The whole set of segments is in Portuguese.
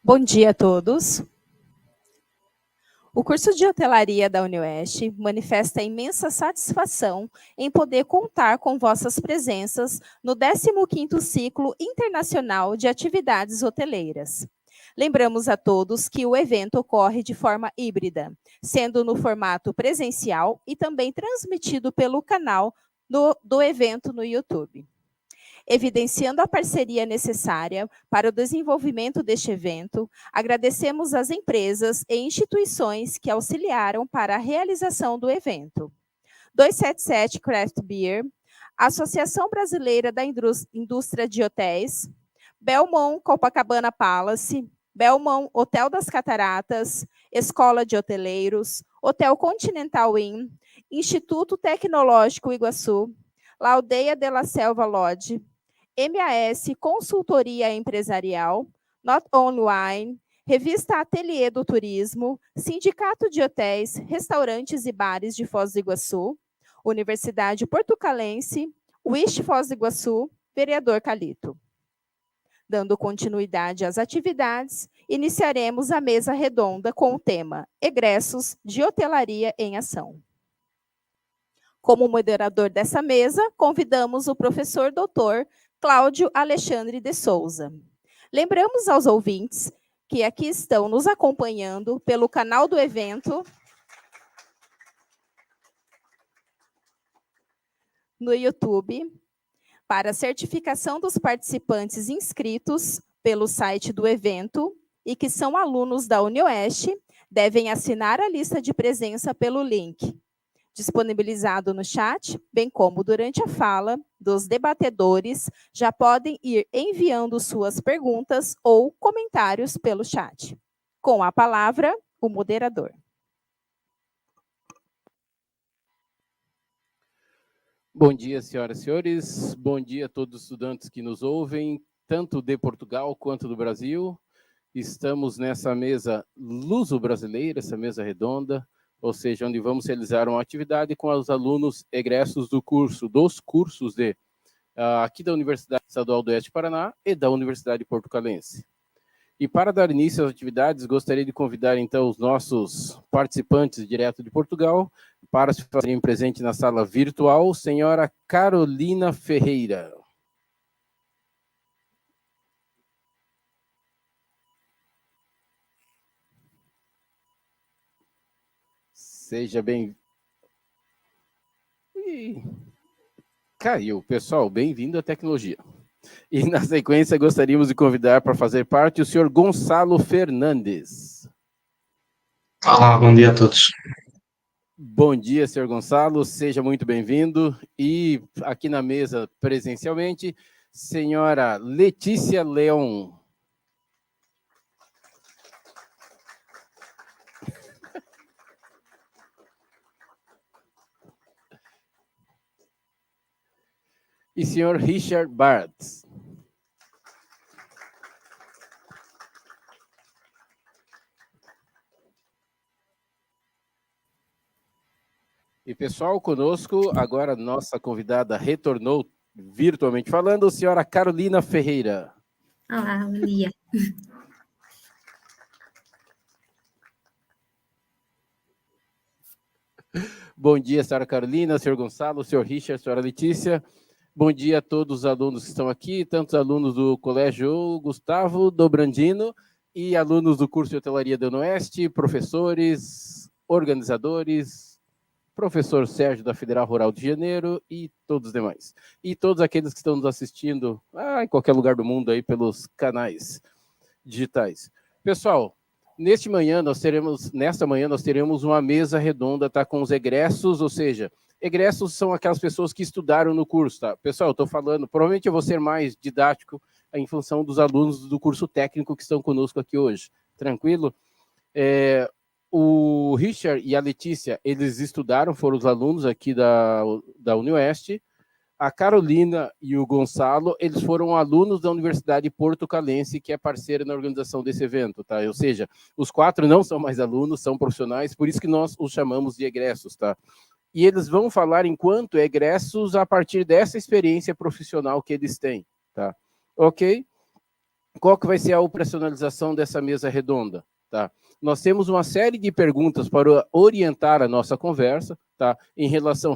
Bom dia a todos. O curso de hotelaria da UniOeste manifesta imensa satisfação em poder contar com vossas presenças no 15º Ciclo Internacional de Atividades Hoteleiras. Lembramos a todos que o evento ocorre de forma híbrida, sendo no formato presencial e também transmitido pelo canal do evento no YouTube. Evidenciando a parceria necessária para o desenvolvimento deste evento, agradecemos às empresas e instituições que auxiliaram para a realização do evento. 277 Craft Beer, Associação Brasileira da Indústria de Hotéis, Belmont Copacabana Palace, Belmont Hotel das Cataratas, Escola de Hoteleiros, Hotel Continental Inn, Instituto Tecnológico Iguaçu, La Aldeia de la Selva Lodge, MAS Consultoria Empresarial, Not Only Wine, Revista Ateliê do Turismo, Sindicato de Hotéis, Restaurantes e Bares de Foz do Iguaçu, Universidade Portucalense, Wish Foz do Iguaçu, Vereador Calito. Dando continuidade às atividades, iniciaremos a mesa redonda com o tema Egressos de Hotelaria em Ação. Como moderador dessa mesa, convidamos o professor doutor Cláudio Alexandre de Souza. Lembramos aos ouvintes que aqui estão nos acompanhando pelo canal do evento no YouTube, para certificação dos participantes inscritos pelo site do evento e que são alunos da UniOeste, devem assinar a lista de presença pelo link disponibilizado no chat, bem como durante a fala dos debatedores, já podem ir enviando suas perguntas ou comentários pelo chat. Com a palavra, o moderador. Bom dia, senhoras e senhores. Bom dia a todos os estudantes que nos ouvem, tanto de Portugal quanto do Brasil. Estamos nessa mesa luso-brasileira, essa mesa redonda, ou seja, onde vamos realizar uma atividade com os alunos egressos dos cursos aqui da Universidade Estadual do Oeste do Paraná e da Universidade Portucalense. E para dar início às atividades, gostaria de convidar então os nossos participantes direto de Portugal para se fazerem presente na sala virtual, senhora Carolina Ferreira. Seja bem... Caiu. Pessoal, bem-vindo à tecnologia. E, na sequência, gostaríamos de convidar para fazer parte o senhor Gonçalo Fernandes. Olá, bom dia a todos. Bom dia, senhor Gonçalo. Seja muito bem-vindo. E aqui na mesa, presencialmente, senhora Letícia Leon. E senhor Richard Bartz. E pessoal, conosco, agora nossa convidada retornou virtualmente falando, a senhora Carolina Ferreira. Olá, bom dia. Bom dia, senhora Carolina, senhor Gonçalo, senhor Richard, senhora Letícia. Bom dia a todos os alunos que estão aqui, tanto os alunos do Colégio Gustavo Dobrandino e alunos do curso de hotelaria da UniOeste, professores, organizadores, professor Sérgio da Federal Rural de Janeiro e todos os demais. E todos aqueles que estão nos assistindo em qualquer lugar do mundo aí pelos canais digitais. Pessoal, nesta manhã nós teremos uma mesa redonda, tá, com os egressos, ou seja, egressos são aquelas pessoas que estudaram no curso, tá? Pessoal, eu estou falando, provavelmente eu vou ser mais didático em função dos alunos do curso técnico que estão conosco aqui hoje. Tranquilo? O Richard e a Letícia, eles estudaram, foram os alunos aqui da UniOeste. A Carolina e o Gonçalo, eles foram alunos da Universidade Portucalense, que é parceira na organização desse evento, tá? Ou seja, os 4 não são mais alunos, são profissionais, por isso que nós os chamamos de egressos, tá? E eles vão falar enquanto egressos a partir dessa experiência profissional que eles têm, tá? Ok? qual que vai ser a operacionalização dessa mesa redonda? Tá? Nós temos uma série de perguntas para orientar a nossa conversa, tá?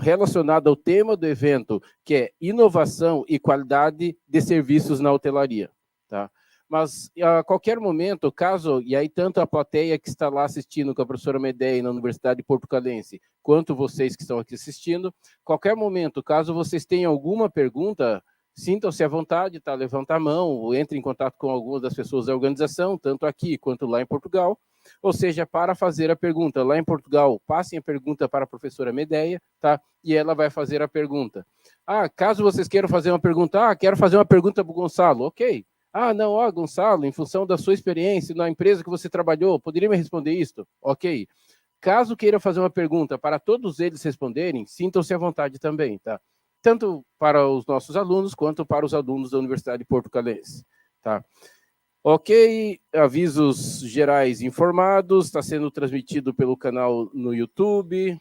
Relacionada ao tema do evento, que é inovação e qualidade de serviços na hotelaria. Tá? Mas a qualquer momento, caso, e aí tanto a plateia que está lá assistindo com a professora Medeia na Universidade Portucalense, quanto vocês que estão aqui assistindo, qualquer momento, caso vocês tenham alguma pergunta, sintam-se à vontade, tá? Levanta a mão, ou entre em contato com algumas das pessoas da organização, tanto aqui quanto lá em Portugal. Ou seja, para fazer a pergunta lá em Portugal, passem a pergunta para a professora Medeia, tá? E ela vai fazer a pergunta. Caso vocês queiram fazer uma pergunta, quero fazer uma pergunta para o Gonçalo, ok. Não, Gonçalo, em função da sua experiência na empresa que você trabalhou, poderia me responder isto? Ok. Caso queira fazer uma pergunta para todos eles responderem, sintam-se à vontade também, tá? Tanto para os nossos alunos, quanto para os alunos da Universidade Portucalense, tá? Ok, avisos gerais informados, está sendo transmitido pelo canal no YouTube.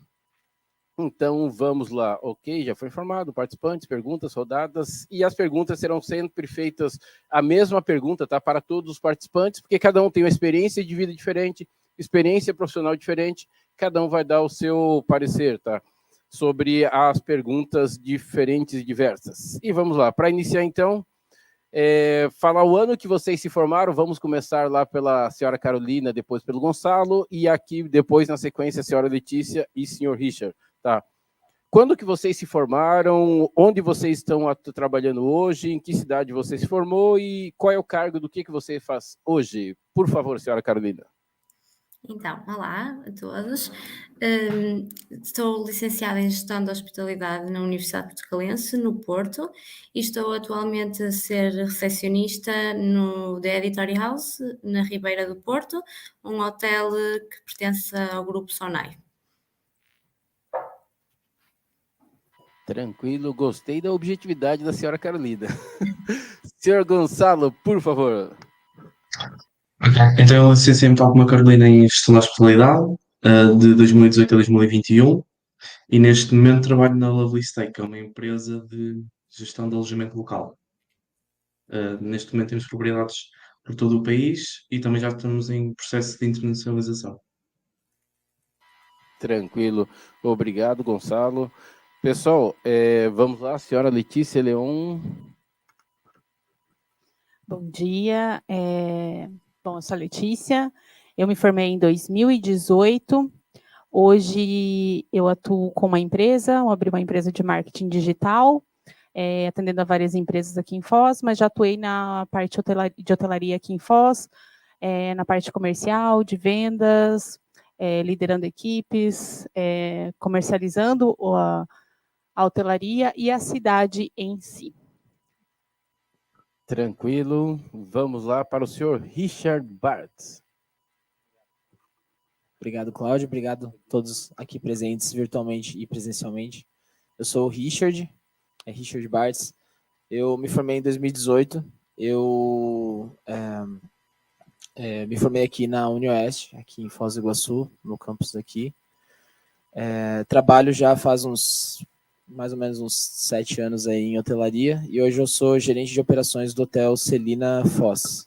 Então, vamos lá. Ok, já foi informado, participantes, perguntas rodadas, e as perguntas serão sempre feitas, a mesma pergunta, tá? Para todos os participantes, porque cada um tem uma experiência de vida diferente, experiência profissional diferente, cada um vai dar o seu parecer, tá? Sobre as perguntas diferentes e diversas. E vamos lá, para iniciar então, falar o ano que vocês se formaram, vamos começar lá pela senhora Carolina, depois pelo Gonçalo, e aqui depois, na sequência, a senhora Letícia e o senhor Richard, tá? Quando que vocês se formaram, onde vocês estão trabalhando hoje, em que cidade você se formou e qual é o cargo do que você faz hoje? Por favor, senhora Carolina. Então, olá a todos. Estou licenciada em Gestão da Hospitalidade na Universidade Portucalense, no Porto, e estou atualmente a ser recepcionista no The Editory House, na Ribeira do Porto, um hotel que pertence ao Grupo Sonai. Tranquilo, gostei da objetividade da senhora Carolina. Senhor Gonçalo, por favor. Então, eu licenciei-me tal como a Carolina em Gestão da Hospitalidade, de 2018 a 2021, e neste momento trabalho na Lovely Stay, que é uma empresa de gestão de alojamento local. Neste momento temos propriedades por todo o país e também já estamos em processo de internacionalização. Tranquilo, obrigado, Gonçalo. Pessoal, vamos lá, senhora Letícia Leon. Bom dia, Bom, eu sou a Letícia, eu me formei em 2018, hoje eu atuo com uma empresa, eu abri uma empresa de marketing digital, atendendo a várias empresas aqui em Foz, mas já atuei na parte de hotelaria aqui em Foz, na parte comercial, de vendas, liderando equipes, comercializando a hotelaria e a cidade em si. Tranquilo. Vamos lá para o senhor Richard Bartz. Obrigado, Cláudio. Obrigado a todos aqui presentes virtualmente e presencialmente. Eu sou o Richard Bartz. Eu me formei em 2018. Eu me formei aqui na UniOeste, aqui em Foz do Iguaçu, no campus daqui. Trabalho já faz mais ou menos uns 7 anos aí em hotelaria, e hoje eu sou gerente de operações do Hotel Celina Foz.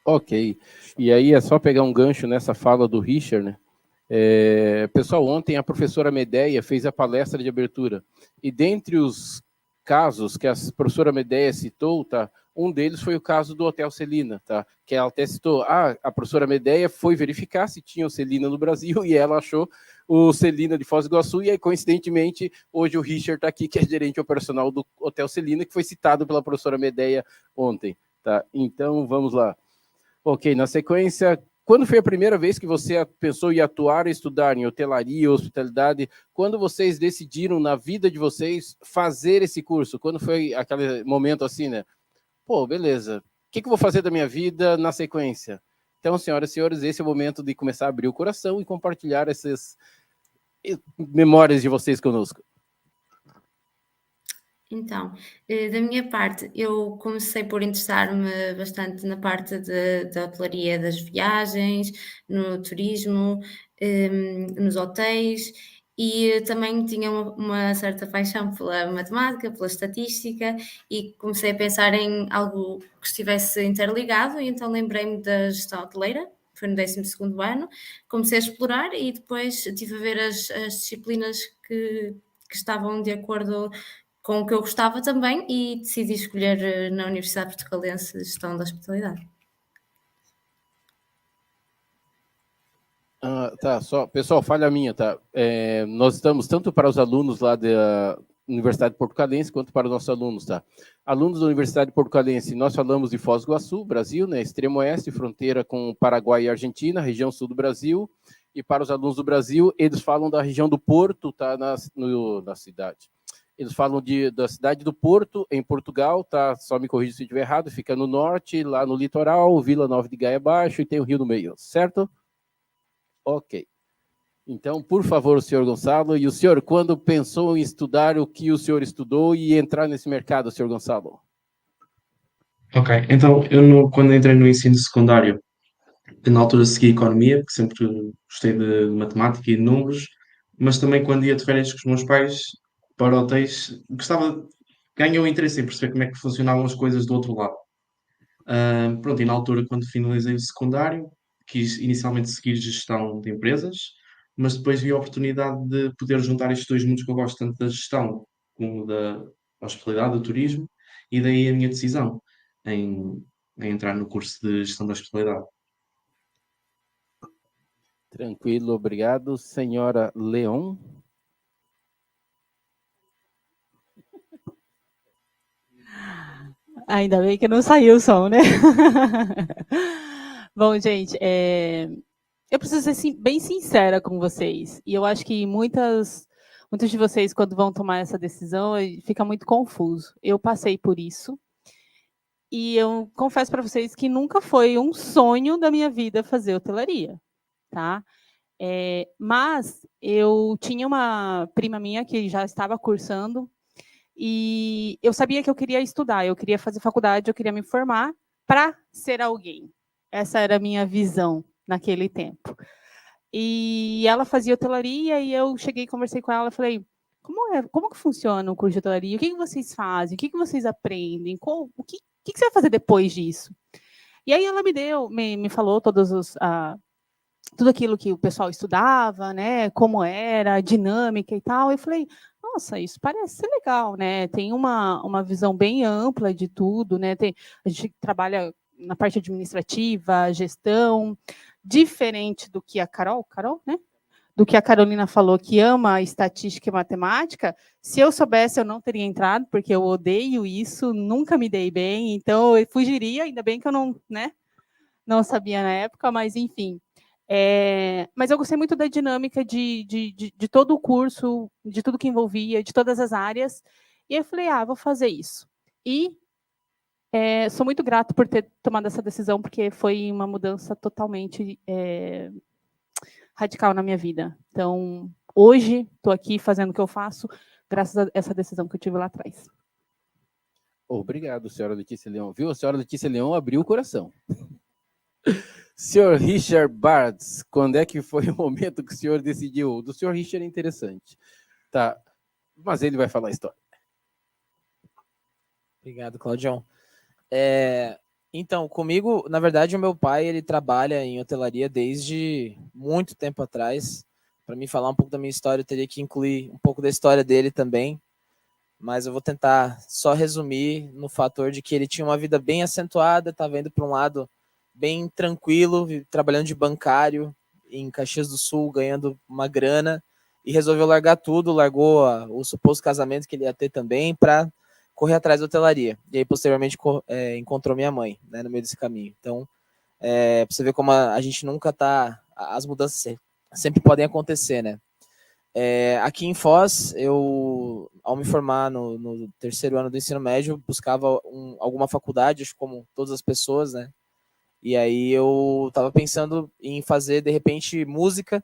Ok, e aí é só pegar um gancho nessa fala do Richard, né? Pessoal, ontem a professora Medeia fez a palestra de abertura, e dentre os casos que a professora Medeia citou, tá? Um deles foi o caso do Hotel Celina, tá? Que ela até citou, a professora Medeia foi verificar se tinha o Celina no Brasil e ela achou o Celina de Foz do Iguaçu, e aí, coincidentemente, hoje o Richard está aqui, que é gerente operacional do Hotel Celina, que foi citado pela professora Medeia ontem, tá? Então, vamos lá. Ok, na sequência, quando foi a primeira vez que você pensou em atuar e estudar em hotelaria, hospitalidade? Quando vocês decidiram na vida de vocês fazer esse curso? Quando foi aquele momento assim, né? Pô, beleza, o que eu vou fazer da minha vida na sequência? Então, senhoras e senhores, esse é o momento de começar a abrir o coração e compartilhar essas memórias de vocês conosco. Então, da minha parte, eu comecei por interessar-me bastante na parte da hotelaria, das viagens, no turismo, nos hotéis, e também tinha uma certa paixão pela matemática, pela estatística, e comecei a pensar em algo que estivesse interligado, e então lembrei-me da gestão hoteleira. Foi no 12º ano, comecei a explorar e depois estive a ver as disciplinas que estavam de acordo com o que eu gostava também, e decidi escolher na Universidade Portucalense Gestão da Hospitalidade. Tá, só, pessoal, falha minha, tá? Nós estamos tanto para os alunos lá da Universidade Portucalense quanto para os nossos alunos, tá? Alunos da Universidade Portucalense, nós falamos de Foz do Iguaçu, Brasil, né? Extremo oeste, fronteira com Paraguai e Argentina, região sul do Brasil. E para os alunos do Brasil, eles falam da região do Porto, tá? Na cidade. Eles falam da cidade do Porto, em Portugal, tá? Só me corrija se eu estiver errado, fica no norte, lá no litoral, Vila Nova de Gaia abaixo, e tem o rio no meio, certo? Ok. Então, por favor, senhor Gonçalo, e o senhor, quando pensou em estudar o que o senhor estudou e entrar nesse mercado, senhor Gonçalo? Ok, então quando entrei no ensino secundário, eu, na altura segui economia, porque sempre gostei de matemática e de números, mas também quando ia de férias com os meus pais para hotéis, ganhei o interesse em perceber como é que funcionavam as coisas do outro lado. Pronto, e na altura, quando finalizei o secundário, quis inicialmente seguir gestão de empresas, mas depois vi a oportunidade de poder juntar estes dois mundos que eu gosto, tanto da gestão como da hospitalidade, do turismo, e daí a minha decisão em, em entrar no curso de gestão da hospitalidade. Tranquilo, obrigado. Senhora Leon? Ainda bem que não saiu o som, né? Bom, gente, eu preciso ser bem sincera com vocês. E eu acho que muitos de vocês, quando vão tomar essa decisão, fica muito confuso. Eu passei por isso. E eu confesso para vocês que nunca foi um sonho da minha vida fazer hotelaria, tá? Mas eu tinha uma prima minha que já estava cursando e eu sabia que eu queria estudar, eu queria fazer faculdade, eu queria me formar para ser alguém. Essa era a minha visão naquele tempo. E ela fazia hotelaria e eu cheguei e conversei com ela e falei, como que funciona o curso de hotelaria? O que vocês fazem? O que vocês aprendem? O que você vai fazer depois disso? E aí ela me falou tudo aquilo que o pessoal estudava, né? Como era, a dinâmica e tal. Eu falei, nossa, isso parece ser legal, né? Tem uma visão bem ampla de tudo, né? A gente trabalha na parte administrativa, gestão, diferente do que a Carol, né? Do que a Carolina falou, que ama estatística e matemática. Se eu soubesse, eu não teria entrado, porque eu odeio isso, nunca me dei bem, então eu fugiria, ainda bem que eu não sabia na época, mas enfim. Mas eu gostei muito da dinâmica de todo o curso, de tudo que envolvia, de todas as áreas, e eu falei, vou fazer isso. E sou muito grato por ter tomado essa decisão, porque foi uma mudança totalmente radical na minha vida. Então, hoje, estou aqui fazendo o que eu faço, graças a essa decisão que eu tive lá atrás. Obrigado, senhora Letícia Leão. Viu? A senhora Letícia Leão abriu o coração. Senhor Richard Bartz, quando é que foi o momento que o senhor decidiu? Do senhor Richard é interessante. Tá, mas ele vai falar a história. Obrigado, Claudião. Então, comigo, na verdade, o meu pai, ele trabalha em hotelaria desde muito tempo atrás. Para mim falar um pouco da minha história, eu teria que incluir um pouco da história dele também, mas eu vou tentar só resumir no fator de que ele tinha uma vida bem acentuada, estava indo para um lado bem tranquilo, trabalhando de bancário em Caxias do Sul, ganhando uma grana, e resolveu largar tudo, largou o suposto casamento que ele ia ter também para correr atrás da hotelaria. E aí, posteriormente, encontrou minha mãe, né, no meio desse caminho. Então, para você ver como a gente nunca tá... As mudanças sempre podem acontecer, né? Aqui em Foz, eu, ao me formar no 3º ano do ensino médio, buscava alguma faculdade, acho como todas as pessoas, né? E aí eu estava pensando em fazer, de repente, música,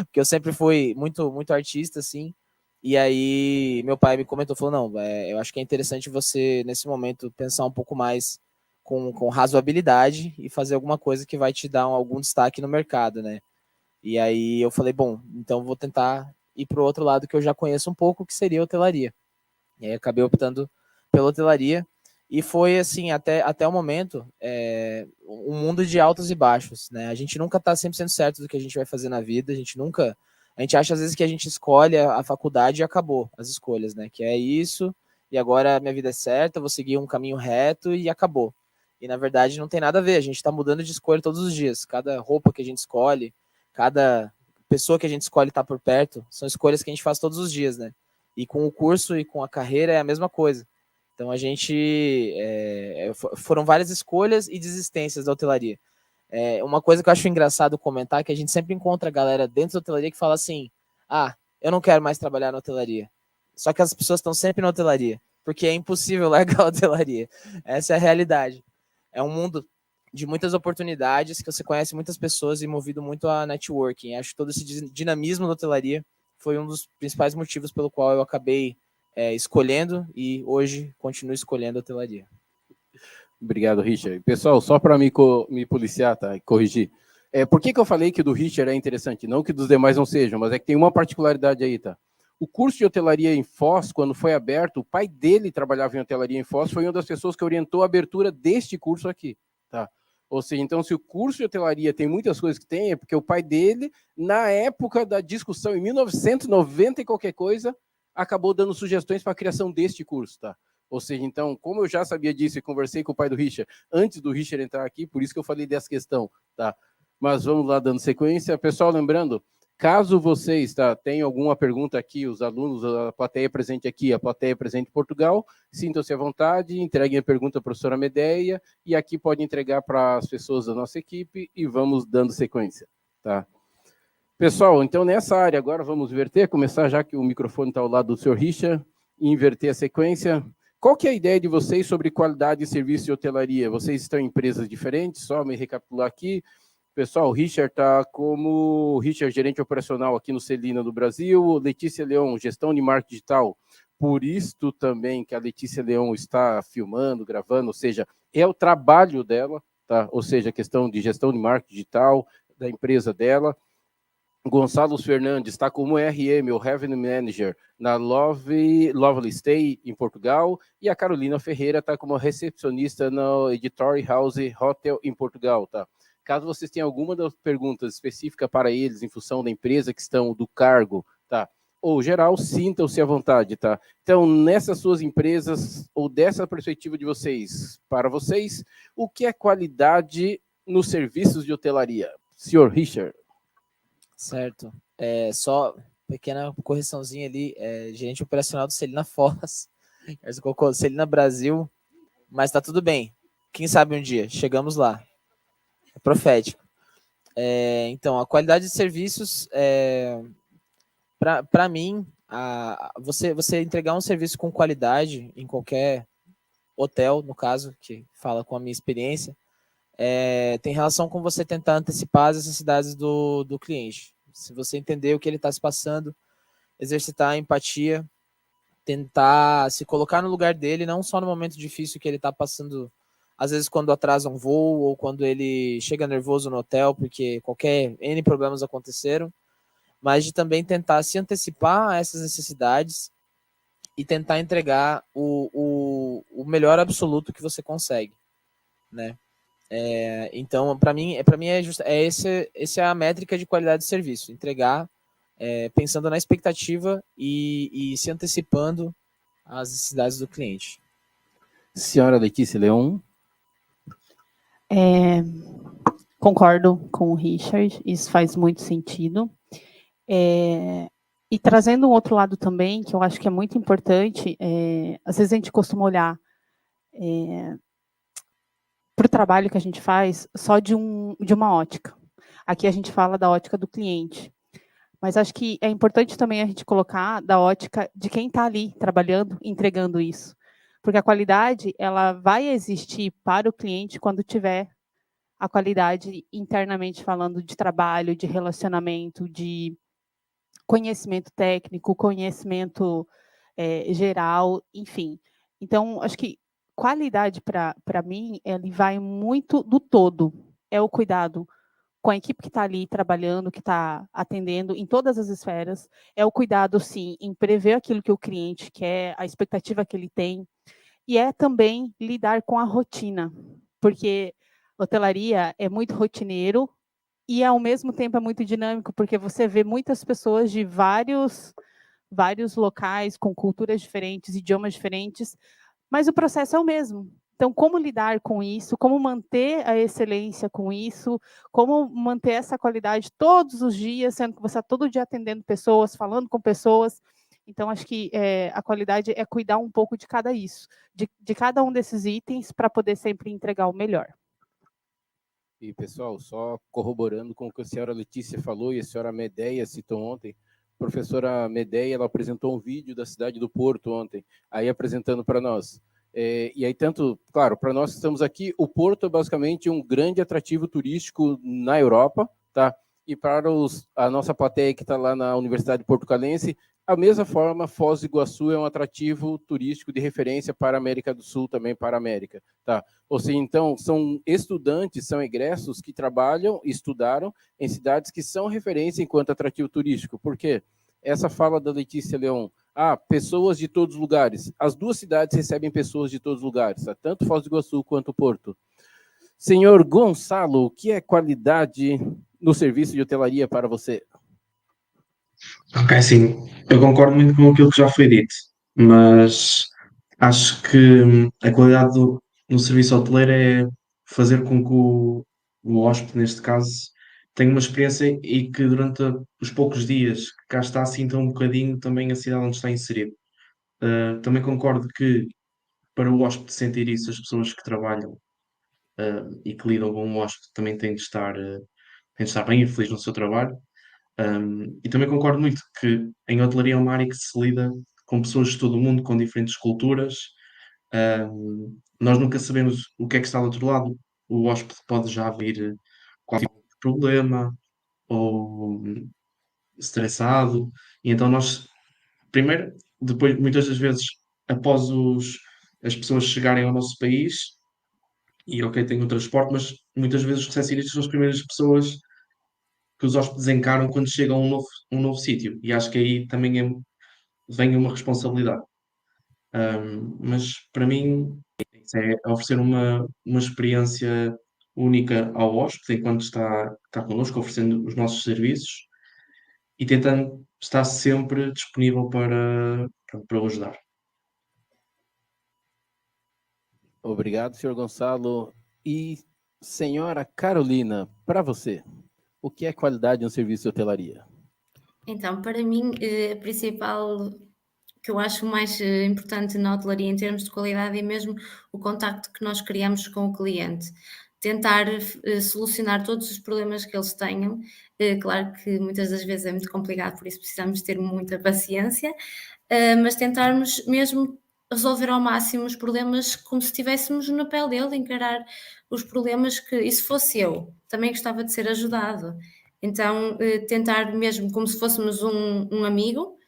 porque eu sempre fui muito, muito artista, assim. E aí meu pai me comentou, falou, não, eu acho que é interessante você, nesse momento, pensar um pouco mais com razoabilidade e fazer alguma coisa que vai te dar algum destaque no mercado, né? E aí eu falei, bom, então vou tentar ir para o outro lado que eu já conheço um pouco, que seria a hotelaria. E aí acabei optando pela hotelaria. E foi assim, até o momento, um mundo de altos e baixos, né? A gente nunca está 100% certo do que a gente vai fazer na vida, a gente acha às vezes que a gente escolhe a faculdade e acabou as escolhas, né? Que é isso, e agora minha vida é certa, vou seguir um caminho reto e acabou. E na verdade não tem nada a ver, a gente está mudando de escolha todos os dias. Cada roupa que a gente escolhe, cada pessoa que a gente escolhe estar por perto, são escolhas que a gente faz todos os dias, né? E com o curso e com a carreira é a mesma coisa. Então a gente foram várias escolhas e desistências da hotelaria. Uma coisa que eu acho engraçado comentar é que a gente sempre encontra a galera dentro da hotelaria que fala assim: ah, eu não quero mais trabalhar na hotelaria. Só que as pessoas estão sempre na hotelaria, porque é impossível largar a hotelaria. Essa é a realidade. É um mundo de muitas oportunidades, que você conhece muitas pessoas e movido muito a networking. Acho que todo esse dinamismo da hotelaria foi um dos principais motivos pelo qual eu acabei escolhendo e hoje continuo escolhendo a hotelaria. Obrigado, Richard. Pessoal, só para me policiar, tá, e corrigir. Por que eu falei que o do Richard é interessante? Não que dos demais não sejam, mas é que tem uma particularidade aí, tá? O curso de hotelaria em Foz, quando foi aberto, o pai dele trabalhava em hotelaria em Foz, foi uma das pessoas que orientou a abertura deste curso aqui, tá? Ou seja, então, se o curso de hotelaria tem muitas coisas que tem, é porque o pai dele, na época da discussão, em 1990 e qualquer coisa, acabou dando sugestões para a criação deste curso, tá? Ou seja, então, como eu já sabia disso e conversei com o pai do Richard antes do Richard entrar aqui, por isso que eu falei dessa questão, tá? Mas vamos lá, dando sequência. Pessoal, lembrando, caso vocês tenham alguma pergunta aqui, os alunos, a plateia presente aqui, a plateia presente em Portugal, sintam-se à vontade, entreguem a pergunta à professora Medeia e aqui pode entregar para as pessoas da nossa equipe e vamos dando sequência, tá? Pessoal, então nessa área agora vamos inverter, começar já que o microfone está ao lado do senhor Richard, e inverter a sequência. Qual que é a ideia de vocês sobre qualidade de serviço de hotelaria? Vocês estão em empresas diferentes, só me recapitular aqui. Pessoal, o Richard está como Richard, gerente operacional aqui no Celina do Brasil, Letícia Leão, gestão de marketing digital. Por isto também que a Letícia Leão está filmando, gravando, ou seja, é o trabalho dela, tá? Ou seja, a questão de gestão de marketing digital da empresa dela. Gonçalo Fernandes está como RM, o Revenue Manager, na Lovely Stay, em Portugal, e a Carolina Ferreira está como recepcionista no Editory House Hotel, em Portugal, tá? Caso vocês tenham alguma das perguntas específicas para eles, em função da empresa que estão, do cargo, tá? Ou geral, sintam-se à vontade, tá? Então, nessas suas empresas, ou dessa perspectiva de vocês, para vocês, o que é qualidade nos serviços de hotelaria? Senhor Richard. Certo. Só pequena correçãozinha ali, gerente operacional do Celina Foz. Você colocou Celina Brasil, mas tá tudo bem. Quem sabe um dia, chegamos lá. É profético. Então, a qualidade de serviços, para mim, você entregar um serviço com qualidade em qualquer hotel, no caso, que fala com a minha experiência, tem relação com você tentar antecipar as necessidades do cliente. Se você entender o que ele está se passando, exercitar a empatia, tentar se colocar no lugar dele, não só no momento difícil que ele está passando, às vezes quando atrasa um voo ou quando ele chega nervoso no hotel, porque qualquer N problemas aconteceram, mas de também tentar se antecipar a essas necessidades e tentar entregar o melhor absoluto que você consegue, né? Então, para mim essa é a métrica de qualidade de serviço, entregar pensando na expectativa e se antecipando às necessidades do cliente. Senhora Letícia Leão. Concordo com o Richard, isso faz muito sentido. E trazendo um outro lado também, que eu acho que é muito importante, às vezes a gente costuma olhar para o trabalho que a gente faz só de uma ótica. Aqui a gente fala da ótica do cliente. Mas acho que é importante também a gente colocar da ótica de quem está ali trabalhando, entregando isso. Porque a qualidade ela vai existir para o cliente quando tiver a qualidade internamente falando de trabalho, de relacionamento, de conhecimento técnico, conhecimento geral, enfim. Então, acho que qualidade, para mim, ele vai muito do todo. É o cuidado com a equipe que está ali trabalhando, que está atendendo em todas as esferas, é o cuidado, sim, em prever aquilo que o cliente quer, a expectativa que ele tem, e é também lidar com a rotina, porque hotelaria é muito rotineiro e, ao mesmo tempo, é muito dinâmico, porque você vê muitas pessoas de vários locais, com culturas diferentes, idiomas diferentes, mas o processo é o mesmo. Então, como lidar com isso, como manter a excelência com isso, como manter essa qualidade todos os dias, sendo que você está todo dia atendendo pessoas, falando com pessoas. Então, acho que a qualidade é cuidar um pouco de cada isso, de cada um desses itens, para poder sempre entregar o melhor. E, pessoal, só corroborando com o que a senhora Letícia falou e a senhora Medeia citou ontem, a professora Medeia, ela apresentou um vídeo da cidade do Porto ontem, aí apresentando para nós. E aí, tanto, claro, para nós que estamos aqui, o Porto é basicamente um grande atrativo turístico na Europa, tá? E para a nossa plateia que está lá na Universidade Portucalense, a mesma forma, Foz do Iguaçu é um atrativo turístico de referência para a América do Sul, também para a América, tá? Ou seja, então, são estudantes, são egressos que trabalham e estudaram em cidades que são referência enquanto atrativo turístico. Por quê? Essa fala da Letícia Leão, pessoas de todos os lugares. As duas cidades recebem pessoas de todos os lugares, tá? Tanto Foz do Iguaçu quanto Porto. Senhor Gonçalo, o que é qualidade no serviço de hotelaria para você? Ok, sim, eu concordo muito com aquilo que já foi dito, mas acho que a qualidade no serviço hoteleiro é fazer com que o hóspede, neste caso, tenha uma experiência e que durante os poucos dias que cá está, sinta um bocadinho também a cidade onde está inserido. Também concordo que para o hóspede sentir isso, as pessoas que trabalham e que lidam com o hóspede também têm de estar bem e felizes no seu trabalho. E também concordo muito que em hotelaria é uma área que se lida com pessoas de todo o mundo, com diferentes culturas. Nós nunca sabemos o que é que está do outro lado. O hóspede pode já vir com algum tipo de problema ou estressado. E então nós, primeiro, depois, muitas das vezes, após as pessoas chegarem ao nosso país, e ok, tem o transporte, mas muitas vezes os recepcionistas são as primeiras pessoas que os hóspedes encaram quando chegam a um novo sítio. E acho que aí também vem uma responsabilidade. Mas para mim isso é oferecer uma experiência única ao hóspede enquanto está connosco, oferecendo os nossos serviços e tentando estar sempre disponível para o ajudar. Obrigado, senhor Gonçalo. E, senhora Carolina, para você, o que é qualidade no serviço de hotelaria? Então, para mim, a principal que eu acho mais importante na hotelaria em termos de qualidade é mesmo o contacto que nós criamos com o cliente. Tentar solucionar todos os problemas que eles tenham. Claro que muitas das vezes é muito complicado, por isso precisamos ter muita paciência, mas tentarmos mesmo resolver ao máximo os problemas como se estivéssemos na pele dele, encarar os problemas que, e se fosse eu, também gostava de ser ajudado. Então, tentar mesmo como se fôssemos um amigo,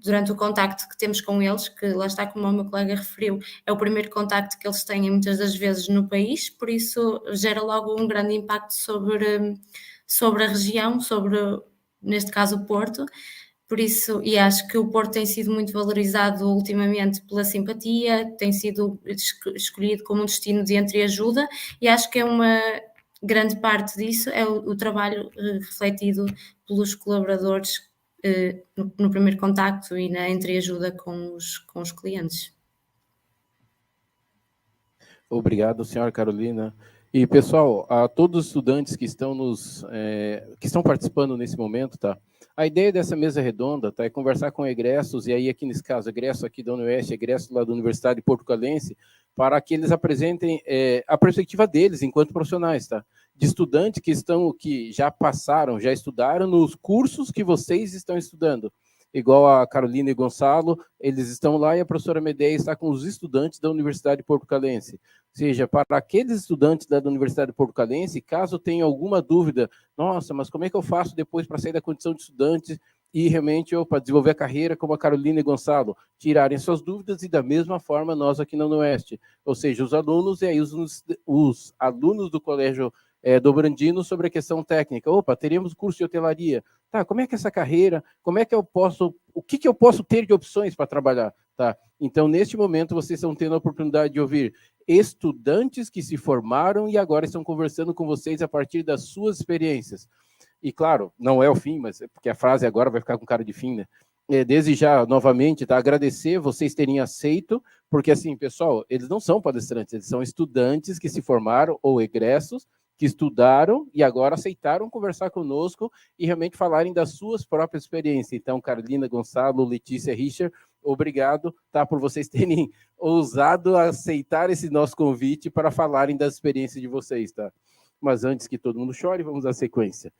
durante o contacto que temos com eles, que lá está, como o meu colega referiu, é o primeiro contacto que eles têm muitas das vezes no país, por isso gera logo um grande impacto sobre a região, neste caso o Porto. Por isso, e acho que o Porto tem sido muito valorizado ultimamente pela simpatia, tem sido escolhido como um destino de entreajuda, e acho que é uma grande parte disso é o trabalho refletido pelos colaboradores no primeiro contacto e na entreajuda com os clientes. Obrigado, senhora Carolina. E, pessoal, a todos os estudantes que estão que estão participando nesse momento, tá? A ideia dessa mesa redonda, tá, é conversar com egressos, e aí aqui nesse caso, egresso aqui da UniOeste, egresso lá da Universidade Portucalense, para que eles apresentem a perspectiva deles enquanto profissionais, tá? De estudantes que já passaram, já estudaram nos cursos que vocês estão estudando. Igual a Carolina e Gonçalo, eles estão lá e a professora Medeia está com os estudantes da Universidade Portucalense. Ou seja, para aqueles estudantes da Universidade Portucalense, caso tenham alguma dúvida, nossa, mas como é que eu faço depois para sair da condição de estudante e realmente para desenvolver a carreira como a Carolina e Gonçalo, tirarem suas dúvidas e da mesma forma nós aqui na UniOeste. Ou seja, os alunos e aí os alunos do Colégio Dobrandino sobre a questão técnica. Opa, teremos curso de hotelaria. Tá, como é que é essa carreira? Como é que eu posso... O que eu posso ter de opções para trabalhar? Tá? Então, neste momento, vocês estão tendo a oportunidade de ouvir estudantes que se formaram e agora estão conversando com vocês a partir das suas experiências. E, claro, não é o fim, mas porque a frase agora vai ficar com cara de fim, né? Desde já, novamente, tá? Agradecer vocês terem aceito, porque, assim, pessoal, eles não são palestrantes, eles são estudantes que se formaram ou egressos, que estudaram e agora aceitaram conversar conosco e realmente falarem das suas próprias experiências. Então, Carolina, Gonçalo, Letícia, Richard, obrigado, tá, por vocês terem ousado aceitar esse nosso convite para falarem das experiências de vocês, tá? Mas antes que todo mundo chore, vamos à sequência.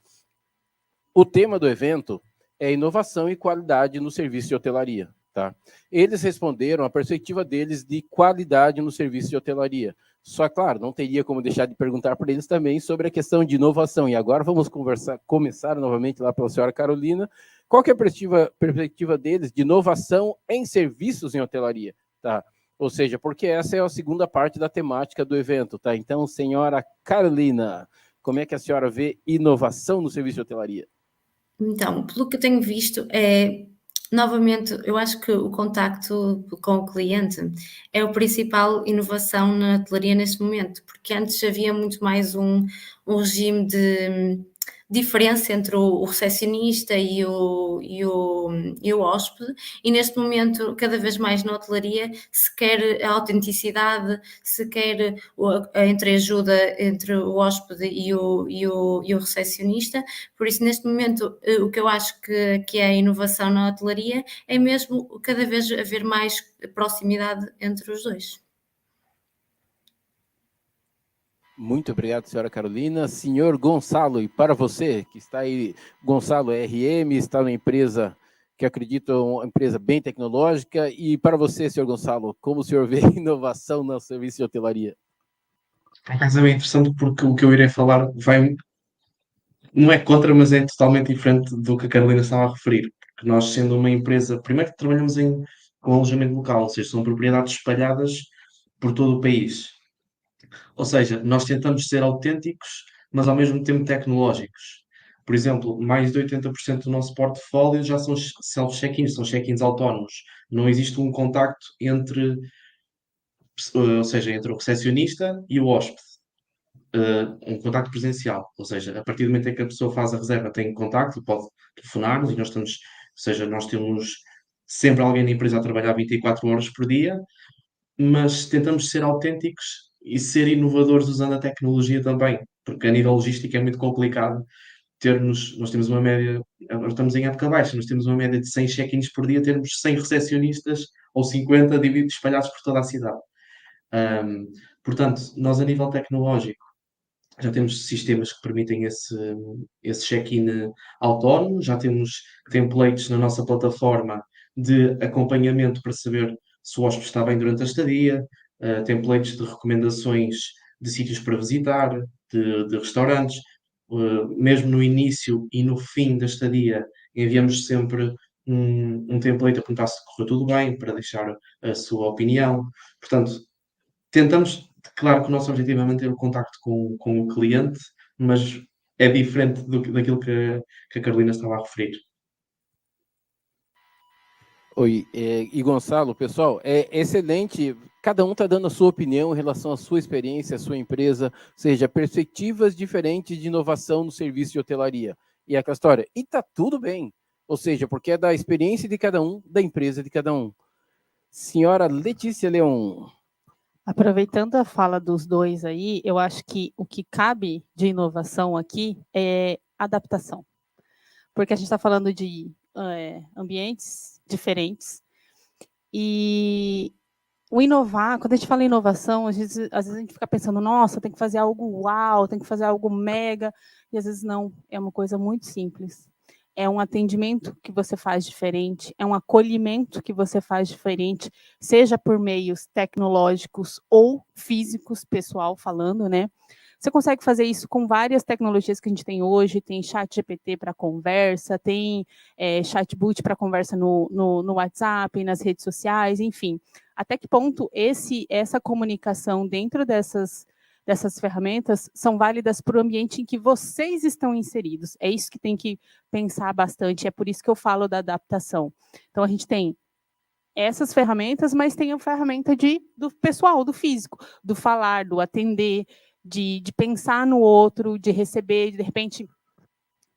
O tema do evento é inovação e qualidade no serviço de hotelaria, tá? Eles responderam a perspectiva deles de qualidade no serviço de hotelaria. Só, claro, não teria como deixar de perguntar para eles também sobre a questão de inovação. E agora vamos começar novamente lá pela senhora Carolina. Qual que é a perspectiva deles de inovação em serviços em hotelaria, tá? Ou seja, porque essa é a segunda parte da temática do evento, tá? Então, senhora Carolina, como é que a senhora vê inovação no serviço de hotelaria? Então, pelo que eu tenho visto, novamente, eu acho que o contacto com o cliente é a principal inovação na hotelaria neste momento, porque antes havia muito mais um regime de diferença entre o recepcionista e o hóspede, e neste momento, cada vez mais na hotelaria, se quer a autenticidade, se quer a entreajuda entre o hóspede e o recepcionista. Por isso, neste momento, o que eu acho que é a inovação na hotelaria é mesmo cada vez haver mais proximidade entre os dois. Muito obrigado, senhora Carolina. Senhor Gonçalo, e para você, que está aí, Gonçalo RM, está numa empresa que acredito é uma empresa bem tecnológica, e para você, senhor Gonçalo, como o senhor vê inovação no serviço de hotelaria? Por acaso é bem interessante porque o que eu irei falar não é contra, mas é totalmente diferente do que a Carolina estava a referir. Porque nós, sendo uma empresa, primeiro que trabalhamos com alojamento local, ou seja, são propriedades espalhadas por todo o país. Ou seja, nós tentamos ser autênticos, mas ao mesmo tempo tecnológicos. Por exemplo, mais de 80% do nosso portfólio já são self-check-ins, são check-ins autónomos. Não existe um contacto ou seja, entre o recepcionista e o hóspede. Um contacto presencial, ou seja, a partir do momento em que a pessoa faz a reserva, tem contacto, pode telefonar-nos e nós estamos, ou seja, nós temos sempre alguém na empresa a trabalhar 24 horas por dia, mas tentamos ser autênticos e ser inovadores usando a tecnologia também, porque a nível logístico é muito complicado nós temos uma média, nós estamos em época baixa, nós temos uma média de 100 check-ins por dia, termos 100 recepcionistas ou 50 divididos espalhados por toda a cidade. Portanto, nós a nível tecnológico já temos sistemas que permitem esse check-in autónomo, já temos templates na nossa plataforma de acompanhamento para saber se o hóspede está bem durante a estadia, templates de recomendações de sítios para visitar, de restaurantes. Mesmo no início e no fim da estadia, enviamos sempre um template a perguntar se correu tudo bem, para deixar a sua opinião. Portanto, tentamos, claro que o nosso objetivo é manter o contacto com o cliente, mas é diferente daquilo que a Carolina estava a referir. Oi, e Gonçalo, pessoal, é excelente. Cada um está dando a sua opinião em relação à sua experiência, à sua empresa, ou seja, perspectivas diferentes de inovação no serviço de hotelaria. E aquela história, e tá tudo bem. Ou seja, porque é da experiência de cada um, da empresa de cada um. Senhora Letícia Leon. Aproveitando a fala dos dois aí, eu acho que o que cabe de inovação aqui é adaptação. Porque a gente está falando de ambientes diferentes. E o inovar, quando a gente fala em inovação, às vezes a gente fica pensando, nossa, tem que fazer algo uau, tem que fazer algo mega, e às vezes não, é uma coisa muito simples. É um atendimento que você faz diferente, é um acolhimento que você faz diferente, seja por meios tecnológicos ou físicos, pessoal falando, né? Você consegue fazer isso com várias tecnologias que a gente tem hoje, tem chat GPT para conversa, tem chatbot para conversa no WhatsApp, nas redes sociais, enfim. Até que ponto essa comunicação dentro dessas dessas ferramentas são válidas para o ambiente em que vocês estão inseridos. É isso que tem que pensar bastante, é por isso que eu falo da adaptação. Então, a gente tem essas ferramentas, mas tem a ferramenta do pessoal, do físico, do falar, do atender, de pensar no outro, de receber, de repente,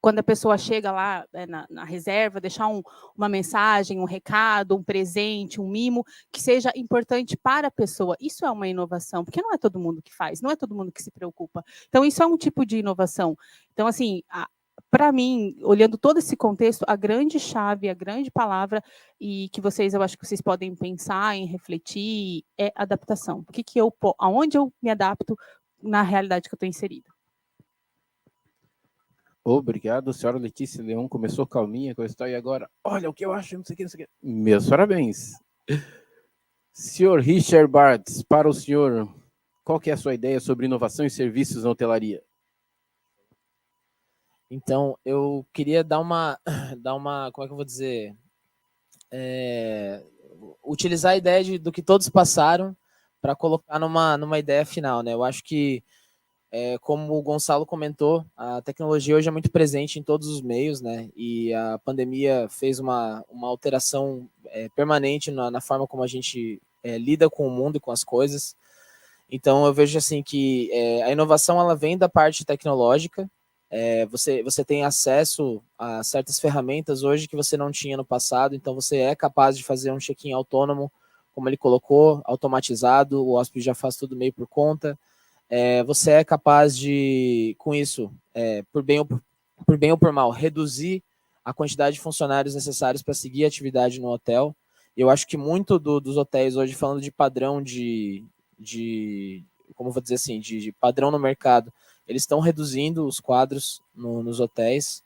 quando a pessoa chega lá na reserva, deixar uma mensagem, um recado, um presente, um mimo, que seja importante para a pessoa. Isso é uma inovação, porque não é todo mundo que faz, não é todo mundo que se preocupa. Então, isso é um tipo de inovação. Então, assim, para mim, olhando todo esse contexto, a grande chave, a grande palavra, e que eu acho que vocês podem pensar em refletir, é adaptação. Aonde eu me adapto na realidade que eu estou inserida. Obrigado, senhora Letícia Leão. Começou calminha com a história e agora, olha o que eu acho, não sei o que, não sei o que. Meus parabéns. Senhor Richard Bartz, para o senhor, qual que é a sua ideia sobre inovação e serviços na hotelaria? Então, eu queria dar uma, como é que eu vou dizer? Utilizar a ideia do que todos passaram para colocar numa ideia final, né? Eu acho que, como o Gonçalo comentou, a tecnologia hoje é muito presente em todos os meios, né? E a pandemia fez uma alteração permanente na forma como a gente lida com o mundo e com as coisas. Então, eu vejo assim que a inovação ela vem da parte tecnológica. Você tem acesso a certas ferramentas hoje que você não tinha no passado, então você é capaz de fazer um check-in autônomo, como ele colocou, automatizado, o hóspede já faz tudo meio por conta. Você é capaz de, com isso, por bem ou por mal, reduzir a quantidade de funcionários necessários para seguir a atividade no hotel. Eu acho que muito dos hotéis hoje, falando de padrão como vou dizer assim, de padrão no mercado, eles estão reduzindo os quadros nos hotéis.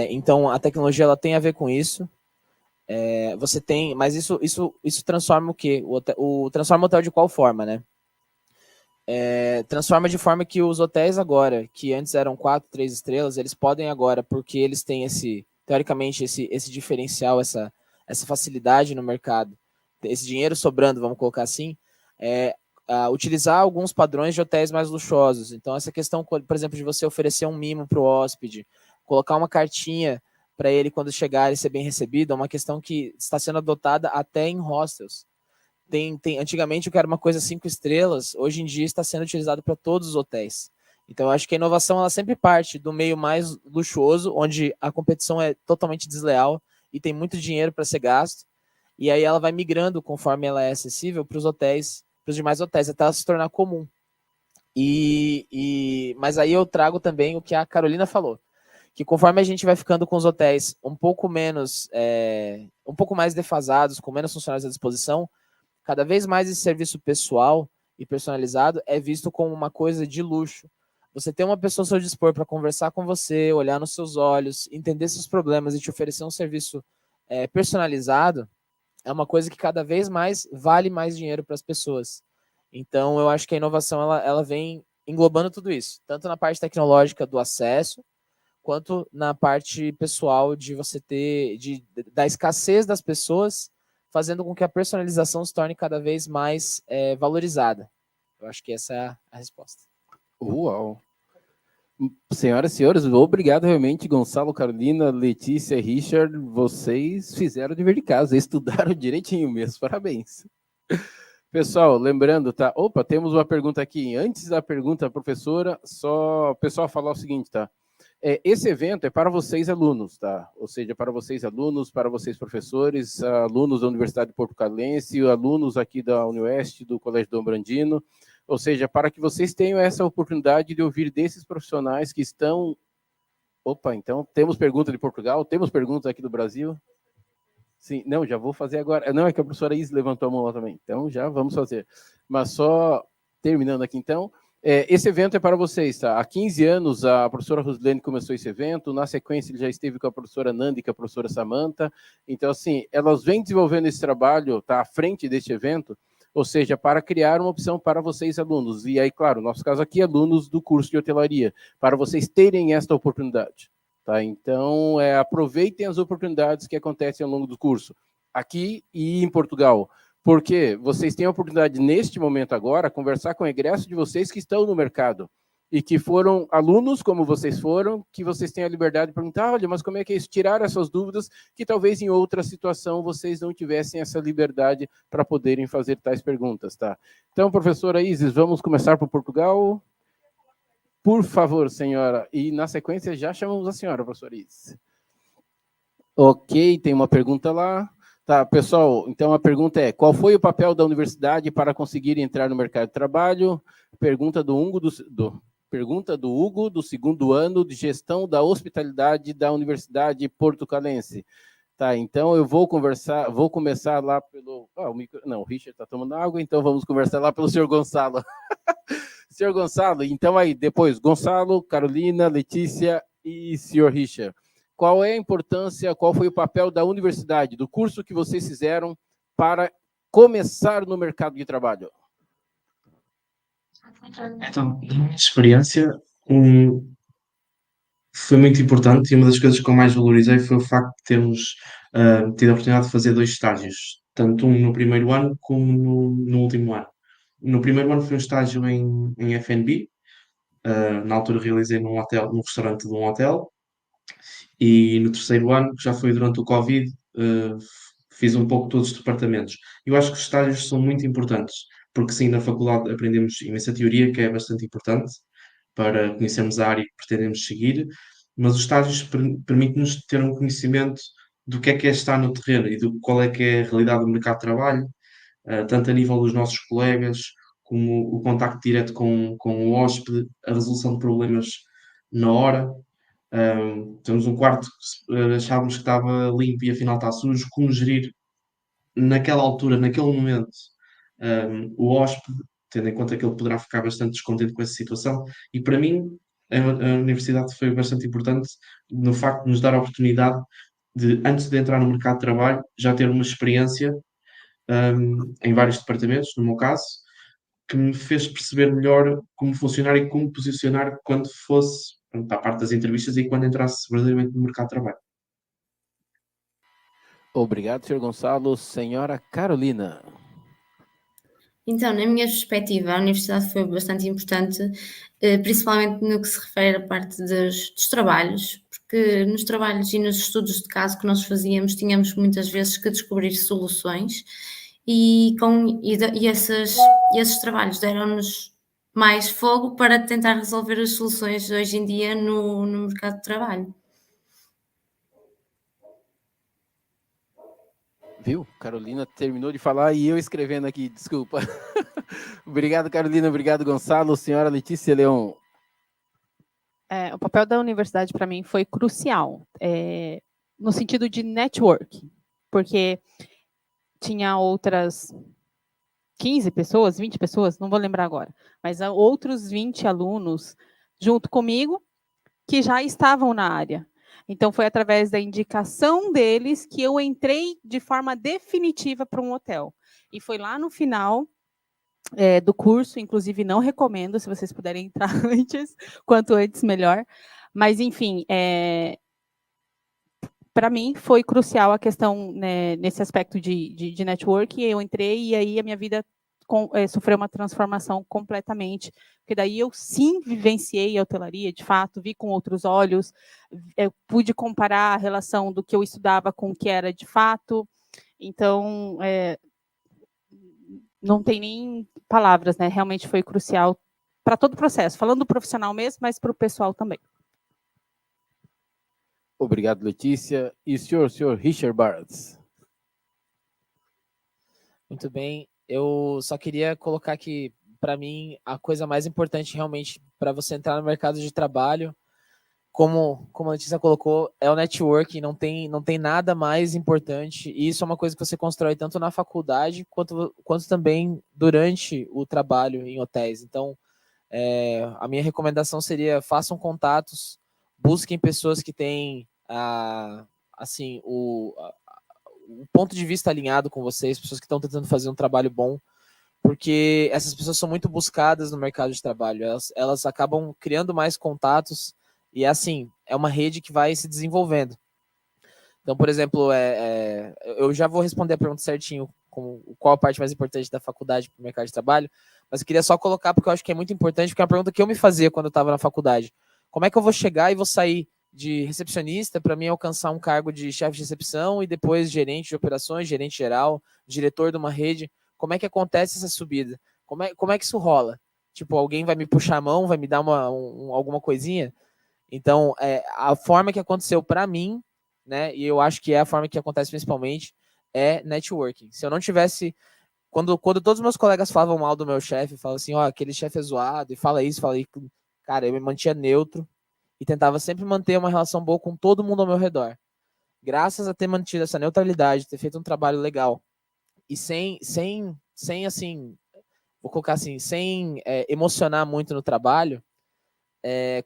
Então, a tecnologia ela tem a ver com isso. Você tem, mas isso transforma o quê? Transforma o hotel de qual forma, né? Transforma de forma que os hotéis agora, que antes eram 4, 3 estrelas, eles podem agora, porque eles têm teoricamente, esse diferencial, essa facilidade no mercado, esse dinheiro sobrando, vamos colocar assim, utilizar alguns padrões de hotéis mais luxuosos. Então, essa questão, por exemplo, de você oferecer um mimo para o hóspede, colocar uma cartinha para ele quando chegar e ser bem recebido, é uma questão que está sendo adotada até em hostels. Antigamente, o que era uma coisa 5 estrelas, hoje em dia está sendo utilizado para todos os hotéis. Então, eu acho que a inovação ela sempre parte do meio mais luxuoso, onde a competição é totalmente desleal e tem muito dinheiro para ser gasto, e aí ela vai migrando conforme ela é acessível para os hotéis, para os demais hotéis, até ela se tornar comum. Mas aí eu trago também o que a Carolina falou, que conforme a gente vai ficando com os hotéis um pouco mais defasados, com menos funcionários à disposição, cada vez mais esse serviço pessoal e personalizado é visto como uma coisa de luxo. Você ter uma pessoa ao seu dispor para conversar com você, olhar nos seus olhos, entender seus problemas e te oferecer um serviço personalizado, é uma coisa que cada vez mais vale mais dinheiro para as pessoas. Então, eu acho que a inovação ela vem englobando tudo isso, tanto na parte tecnológica do acesso, quanto na parte pessoal de você da escassez das pessoas, fazendo com que a personalização se torne cada vez mais valorizada. Eu acho que essa é a resposta. Uau! Senhoras e senhores, obrigado realmente, Gonçalo, Carolina, Letícia, Richard, vocês fizeram o dever de casa, estudaram direitinho mesmo, parabéns. Pessoal, lembrando, tá? Opa, temos uma pergunta aqui. Antes da pergunta, professora, só o pessoal falar o seguinte, tá? Esse evento é para vocês alunos, tá? Ou seja, para vocês alunos, para vocês professores, alunos da Universidade Portucalense, alunos aqui da Unioeste, do Colégio Dom Brandino, ou seja, para que vocês tenham essa oportunidade de ouvir desses profissionais que estão... Opa, então, temos pergunta de Portugal, temos perguntas aqui do Brasil? Sim, não, já vou fazer agora. Não, é que a professora Is levantou a mão lá também, então já vamos fazer. Mas só terminando aqui, então, esse evento é para vocês, tá? Há 15 anos a professora Rosilene começou esse evento, na sequência ele já esteve com a professora Nanda e com a professora Samantha, então assim, elas vêm desenvolvendo esse trabalho, tá, à frente deste evento, ou seja, para criar uma opção para vocês alunos, e aí, claro, nosso caso aqui, alunos do curso de hotelaria, para vocês terem esta oportunidade, tá? Então, aproveitem as oportunidades que acontecem ao longo do curso, aqui e em Portugal, Porque vocês têm a oportunidade, neste momento agora, conversar com o egresso de vocês que estão no mercado e que foram alunos, como vocês foram, que vocês têm a liberdade de perguntar, olha, mas como é que é isso? Tirar essas dúvidas que talvez em outra situação vocês não tivessem essa liberdade para poderem fazer tais perguntas, tá? Então, professora Isis, vamos começar por Portugal. Por favor, senhora. E, na sequência, já chamamos a senhora, professora Isis. Ok, tem uma pergunta lá. Tá, pessoal, então a pergunta é, qual foi o papel da universidade para conseguir entrar no mercado de trabalho? Pergunta do Hugo, do segundo ano de gestão da hospitalidade da Universidade Portucalense. Tá, então eu vou começar lá pelo... o Richard está tomando água, então vamos conversar lá pelo senhor Gonçalo. Senhor Gonçalo, então aí, depois, Gonçalo, Carolina, Letícia e senhor Richard. Qual é a importância, qual foi o papel da universidade, do curso que vocês fizeram para começar no mercado de trabalho? Então, na minha experiência, foi muito importante e uma das coisas que eu mais valorizei foi o facto de termos tido a oportunidade de fazer 2 estágios, tanto um no primeiro ano como no último ano. No primeiro ano foi um estágio em F&B, na altura realizei num restaurante de um hotel, e no terceiro ano, que já foi durante o Covid, fiz um pouco todos os departamentos. Eu acho que os estágios são muito importantes, porque sim, na faculdade aprendemos imensa teoria, que é bastante importante para conhecermos a área que pretendemos seguir, mas os estágios permitem-nos ter um conhecimento do que é estar no terreno e do qual é que é a realidade do mercado de trabalho, tanto a nível dos nossos colegas, como o contacto direto com o hóspede, a resolução de problemas na hora. Temos um quarto que achávamos que estava limpo e afinal está sujo. Como gerir naquela altura, naquele momento, o hóspede, tendo em conta que ele poderá ficar bastante descontente com essa situação. E para mim, a universidade foi bastante importante no facto de nos dar a oportunidade de, antes de entrar no mercado de trabalho, já ter uma experiência em vários departamentos, no meu caso, que me fez perceber melhor como funcionar e como posicionar quando fosse para a parte das entrevistas e quando entrasse verdadeiramente no mercado de trabalho. Obrigado, senhor Gonçalo. Senhora Carolina. Então, na minha perspectiva, a universidade foi bastante importante, principalmente no que se refere à parte dos trabalhos, porque nos trabalhos e nos estudos de caso que nós fazíamos, tínhamos muitas vezes que descobrir soluções e esses trabalhos deram-nos mais fogo para tentar resolver as soluções hoje em dia no mercado de trabalho. Viu? Carolina terminou de falar e eu escrevendo aqui, desculpa. Obrigado, Carolina. Obrigado, Gonçalo. Senhora Letícia Leão. O papel da universidade para mim foi crucial, no sentido de network, porque tinha outras 15 pessoas, 20 pessoas, não vou lembrar agora, mas há outros 20 alunos junto comigo que já estavam na área. Então, foi através da indicação deles que eu entrei de forma definitiva para um hotel. E foi lá no final do curso, inclusive não recomendo, se vocês puderem entrar antes, quanto antes melhor. Mas, enfim, para mim foi crucial a questão, né, nesse aspecto de network. Eu entrei e aí a minha vida sofreu uma transformação completamente, porque daí eu sim vivenciei a hotelaria, de fato, vi com outros olhos, eu pude comparar a relação do que eu estudava com o que era de fato. Então, não tem nem palavras, né? Realmente foi crucial para todo o processo, falando do profissional mesmo, mas para o pessoal também. Obrigado, Letícia. E senhor Richard Bartz. Muito bem. Eu só queria colocar que, para mim, a coisa mais importante realmente para você entrar no mercado de trabalho, como a Letícia colocou, é o networking. Não tem nada mais importante. E isso é uma coisa que você constrói tanto na faculdade quanto também durante o trabalho em hotéis. Então, a minha recomendação seria: façam contatos, busquem pessoas que têm assim, o ponto de vista alinhado com vocês, pessoas que estão tentando fazer um trabalho bom, porque essas pessoas são muito buscadas no mercado de trabalho. Elas acabam criando mais contatos e, assim, é uma rede que vai se desenvolvendo. Então, por exemplo, eu já vou responder a pergunta certinho qual a parte mais importante da faculdade para o mercado de trabalho, mas eu queria só colocar porque eu acho que é muito importante, porque é uma pergunta que eu me fazia quando eu estava na faculdade. Como é que eu vou chegar e vou sair de recepcionista para mim alcançar um cargo de chefe de recepção e depois gerente de operações, gerente geral, diretor de uma rede? Como é que acontece essa subida? Como é que isso rola? Tipo, alguém vai me puxar a mão, vai me dar alguma coisinha? Então, a forma que aconteceu para mim, né, e eu acho que é a forma que acontece principalmente, é networking. Se eu não tivesse... Quando todos os meus colegas falavam mal do meu chefe, falavam assim, ó, aquele chefe é zoado, e fala isso, cara, eu me mantinha neutro e tentava sempre manter uma relação boa com todo mundo ao meu redor. Graças a ter mantido essa neutralidade, ter feito um trabalho legal, e sem assim, vou colocar assim, sem emocionar muito no trabalho,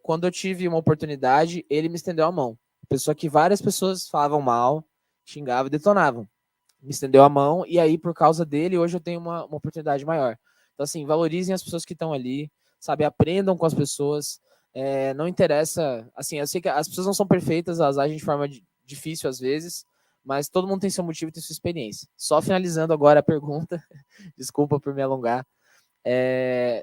quando eu tive uma oportunidade, ele me estendeu a mão. Pessoa que várias pessoas falavam mal, xingavam e detonavam. Me estendeu a mão, e aí, por causa dele, hoje eu tenho uma oportunidade maior. Então, assim, valorizem as pessoas que estão ali, sabe? Aprendam com as pessoas. Não interessa... Assim, eu sei que as pessoas não são perfeitas, elas agem de forma difícil às vezes, mas todo mundo tem seu motivo e tem sua experiência. Só finalizando agora a pergunta, desculpa por me alongar.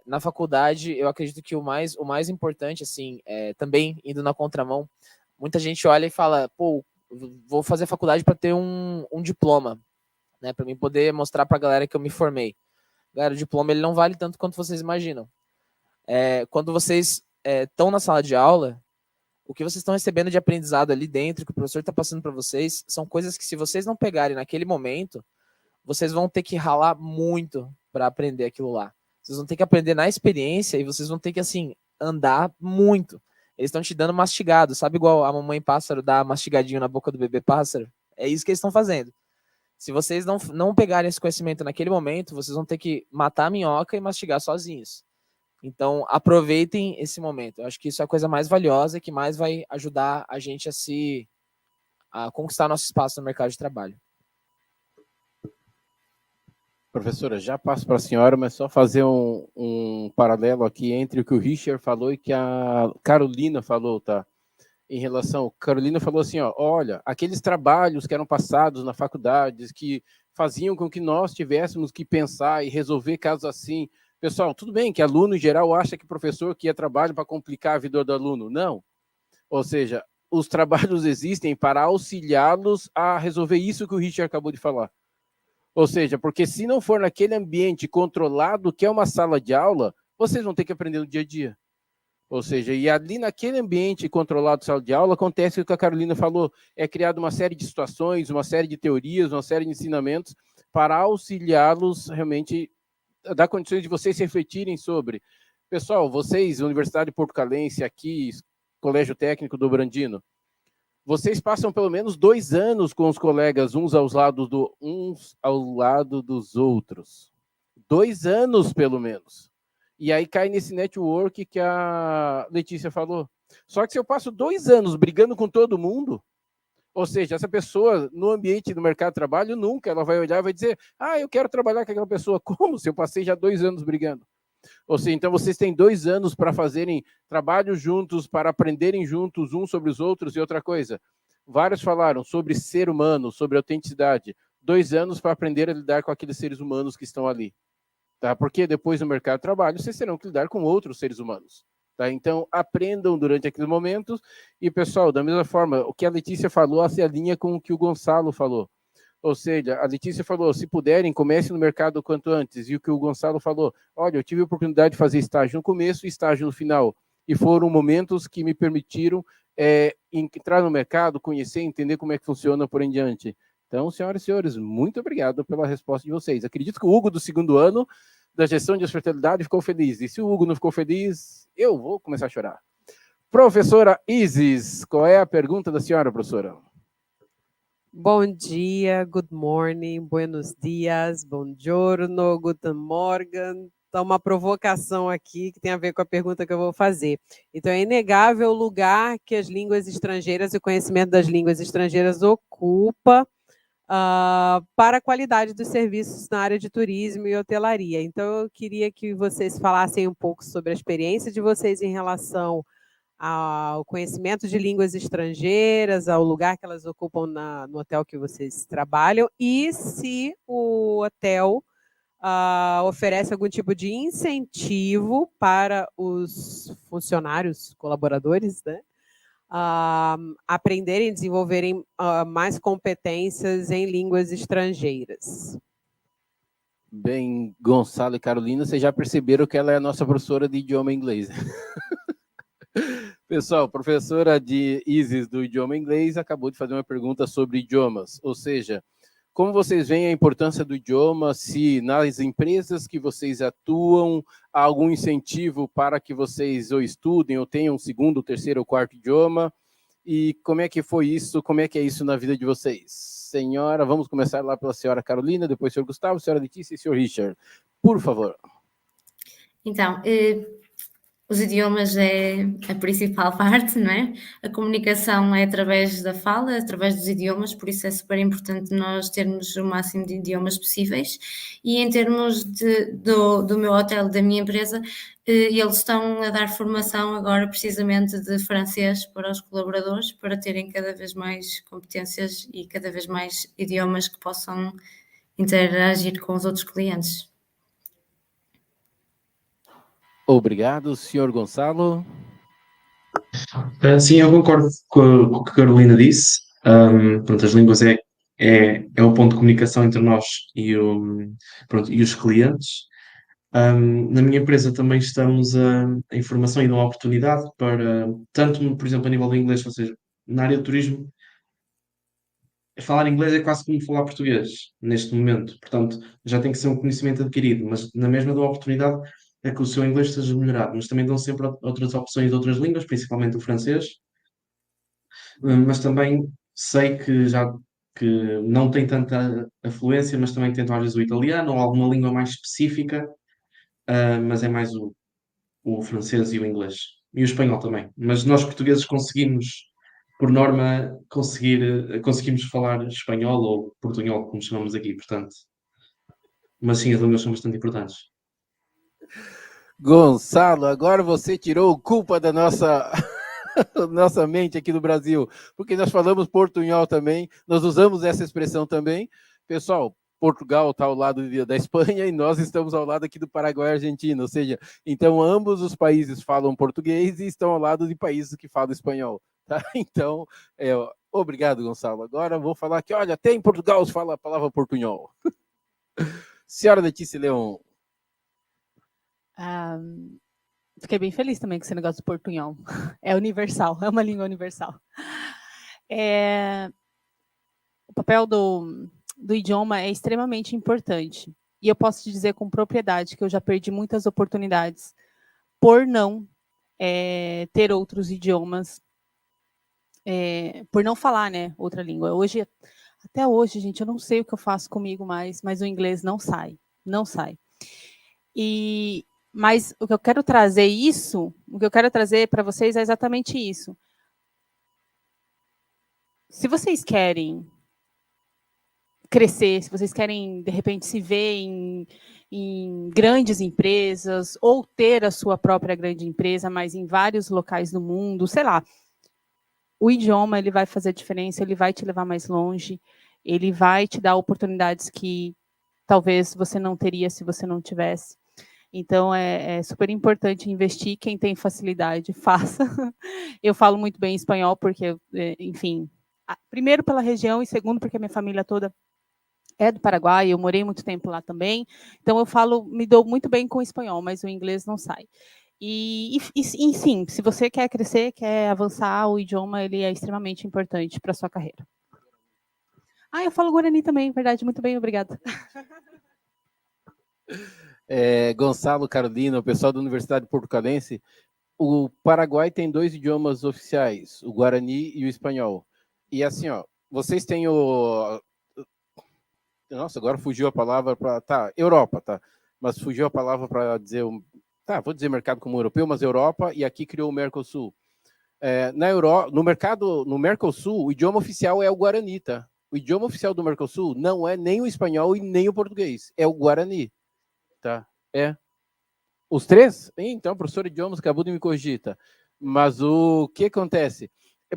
Na faculdade, eu acredito que o mais importante, assim, também indo na contramão, muita gente olha e fala, pô, vou fazer faculdade para ter um diploma, né, para mim poder mostrar para a galera que eu me formei. Galera, o diploma ele não vale tanto quanto vocês imaginam. Quando vocês estão na sala de aula, o que vocês estão recebendo de aprendizado ali dentro, que o professor está passando para vocês, são coisas que se vocês não pegarem naquele momento, vocês vão ter que ralar muito para aprender aquilo lá. Vocês vão ter que aprender na experiência e vocês vão ter que, assim, andar muito. Eles estão te dando mastigado, sabe igual a mamãe pássaro dá mastigadinho na boca do bebê pássaro? É isso que eles estão fazendo. Se vocês não pegarem esse conhecimento naquele momento, vocês vão ter que matar a minhoca e mastigar sozinhos. Então, aproveitem esse momento. Eu acho que isso é a coisa mais valiosa, que mais vai ajudar a gente a conquistar nosso espaço no mercado de trabalho. Professora, já passo para a senhora, mas só fazer um paralelo aqui entre o que o Richard falou e que a Carolina falou, tá? Em relação, Carolina falou assim, ó, olha, aqueles trabalhos que eram passados na faculdade, que faziam com que nós tivéssemos que pensar e resolver casos assim. Pessoal, tudo bem que aluno em geral acha que professor que é trabalho para complicar a vida do aluno. Não. Ou seja, os trabalhos existem para auxiliá-los a resolver isso que o Richard acabou de falar. Ou seja, porque se não for naquele ambiente controlado, que é uma sala de aula, vocês vão ter que aprender no dia a dia. Ou seja, e ali naquele ambiente controlado de sala de aula, acontece o que a Carolina falou, é criada uma série de situações, uma série de teorias, uma série de ensinamentos para auxiliá-los realmente a dar condições de vocês se refletirem sobre. Pessoal, vocês, Universidade Portucalense, aqui, Colégio Técnico do Brandino, vocês passam pelo menos 2 anos com os colegas, uns ao lado dos outros. 2 anos, pelo menos. E aí cai nesse network que a Letícia falou. Só que se eu passo 2 anos brigando com todo mundo, ou seja, essa pessoa no ambiente do mercado de trabalho, nunca ela vai olhar e vai dizer, eu quero trabalhar com aquela pessoa. Como? Se eu passei já 2 anos brigando. Ou seja, então vocês têm 2 anos para fazerem trabalho juntos, para aprenderem juntos uns sobre os outros. E outra coisa, vários falaram sobre ser humano, sobre autenticidade. 2 anos para aprender a lidar com aqueles seres humanos que estão ali. Tá? Porque depois no mercado de trabalho vocês terão que lidar com outros seres humanos. Tá? Então, aprendam durante aqueles momentos. E, pessoal, da mesma forma, o que a Letícia falou se alinha com o que o Gonçalo falou. Ou seja, a Letícia falou, se puderem, comecem no mercado o quanto antes. E o que o Gonçalo falou, olha, eu tive a oportunidade de fazer estágio no começo e estágio no final. E foram momentos que me permitiram entrar no mercado, conhecer, entender como é que funciona por em diante. Então, senhoras e senhores, muito obrigado pela resposta de vocês. Acredito que o Hugo do 2º ano da gestão de hospitalidade ficou feliz. E se o Hugo não ficou feliz, eu vou começar a chorar. Professora Isis, qual é a pergunta da senhora, professora? Bom dia, good morning, buenos dias, buongiorno, guten morgen. Então, uma provocação aqui que tem a ver com a pergunta que eu vou fazer. Então, é inegável o lugar que as línguas estrangeiras e o conhecimento das línguas estrangeiras ocupa para a qualidade dos serviços na área de turismo e hotelaria. Então, eu queria que vocês falassem um pouco sobre a experiência de vocês em relação ao conhecimento de línguas estrangeiras, ao lugar que elas ocupam no hotel que vocês trabalham, e se o hotel oferece algum tipo de incentivo para os funcionários, colaboradores, né, aprenderem e desenvolverem mais competências em línguas estrangeiras. Bem, Gonçalo e Carolina, vocês já perceberam que ela é a nossa professora de idioma inglês. Pessoal, professora de Isis do idioma inglês acabou de fazer uma pergunta sobre idiomas, ou seja, como vocês veem a importância do idioma, se nas empresas que vocês atuam, há algum incentivo para que vocês ou estudem ou tenham um segundo, terceiro ou quarto idioma, e como é que foi isso, como é que é isso na vida de vocês? Senhora, vamos começar lá pela senhora Carolina, depois o senhor Gustavo, senhora Letícia e o senhor Richard. Por favor. Então, os idiomas é a principal parte, não é? A comunicação é através da fala, através dos idiomas, por isso é super importante nós termos o máximo de idiomas possíveis. E em termos do meu hotel, da minha empresa, eles estão a dar formação agora precisamente de francês para os colaboradores, para terem cada vez mais competências e cada vez mais idiomas que possam interagir com os outros clientes. Obrigado, senhor Gonçalo. Sim, eu concordo com o que a Carolina disse. Pronto, as línguas é o ponto de comunicação entre nós e os clientes. Na minha empresa também estamos em formação e dão oportunidade para, tanto, por exemplo, a nível do inglês, ou seja, na área de turismo, falar inglês é quase como falar português, neste momento. Portanto, já tem que ser um conhecimento adquirido, mas na mesma dão oportunidade a que o seu inglês seja melhorado. Mas também dão sempre outras opções de outras línguas, principalmente o francês. Mas também sei que não tem tanta afluência, mas também tentam às vezes o italiano ou alguma língua mais específica, mas é mais o francês e o inglês. E o espanhol também. Mas nós portugueses conseguimos, por norma, conseguimos falar espanhol ou portunhol, como chamamos aqui, portanto. Mas sim, as línguas são bastante importantes. Gonçalo, agora você tirou culpa da nossa nossa mente aqui no Brasil, porque nós falamos portunhol também, nós usamos essa expressão também. Pessoal, Portugal está ao lado da Espanha e nós estamos ao lado aqui do Paraguai e Argentina, ou seja, então ambos os países falam português e estão ao lado de países que falam espanhol, tá? Então, obrigado, Gonçalo. Agora vou falar que, olha, até em Portugal se fala a palavra portunhol. Senhora Letícia Leão. Fiquei bem feliz também com esse negócio do portunhol. É universal, é uma língua universal. O papel do idioma é extremamente importante. E eu posso te dizer com propriedade que eu já perdi muitas oportunidades por não ter outros idiomas, por não falar, né, outra língua. Até hoje, gente, eu não sei o que eu faço comigo mais, mas o inglês não sai. Mas o que eu quero trazer para vocês é exatamente isso. Se vocês querem crescer, se vocês querem, de repente, se ver em grandes empresas ou ter a sua própria grande empresa, mas em vários locais do mundo, sei lá, o idioma ele vai fazer diferença, ele vai te levar mais longe, ele vai te dar oportunidades que talvez você não teria se você não tivesse. Então, é super importante investir. Quem tem facilidade, faça. Eu falo muito bem espanhol porque, enfim, primeiro pela região e segundo porque a minha família toda é do Paraguai, eu morei muito tempo lá também. Então, me dou muito bem com o espanhol, mas o inglês não sai. E sim, se você quer crescer, quer avançar, o idioma ele é extremamente importante para a sua carreira. Eu falo Guarani também, verdade. Muito bem, obrigada. Gonçalo, Carolina, o pessoal da Universidade Portucalense, o Paraguai tem 2 idiomas oficiais, o Guarani e o espanhol. E assim, vocês têm Nossa, agora fugiu a palavra para... Tá, Europa, tá? Mas fugiu a palavra para dizer... Tá, vou dizer mercado comum europeu, mas Europa, e aqui criou o Mercosul. No Mercosul, o idioma oficial é o Guarani, tá? O idioma oficial do Mercosul não é nem o espanhol e nem o português, é o Guarani. Tá? Os 3? Então, professor de idiomas acabou de me corrigir, tá? Mas o que acontece?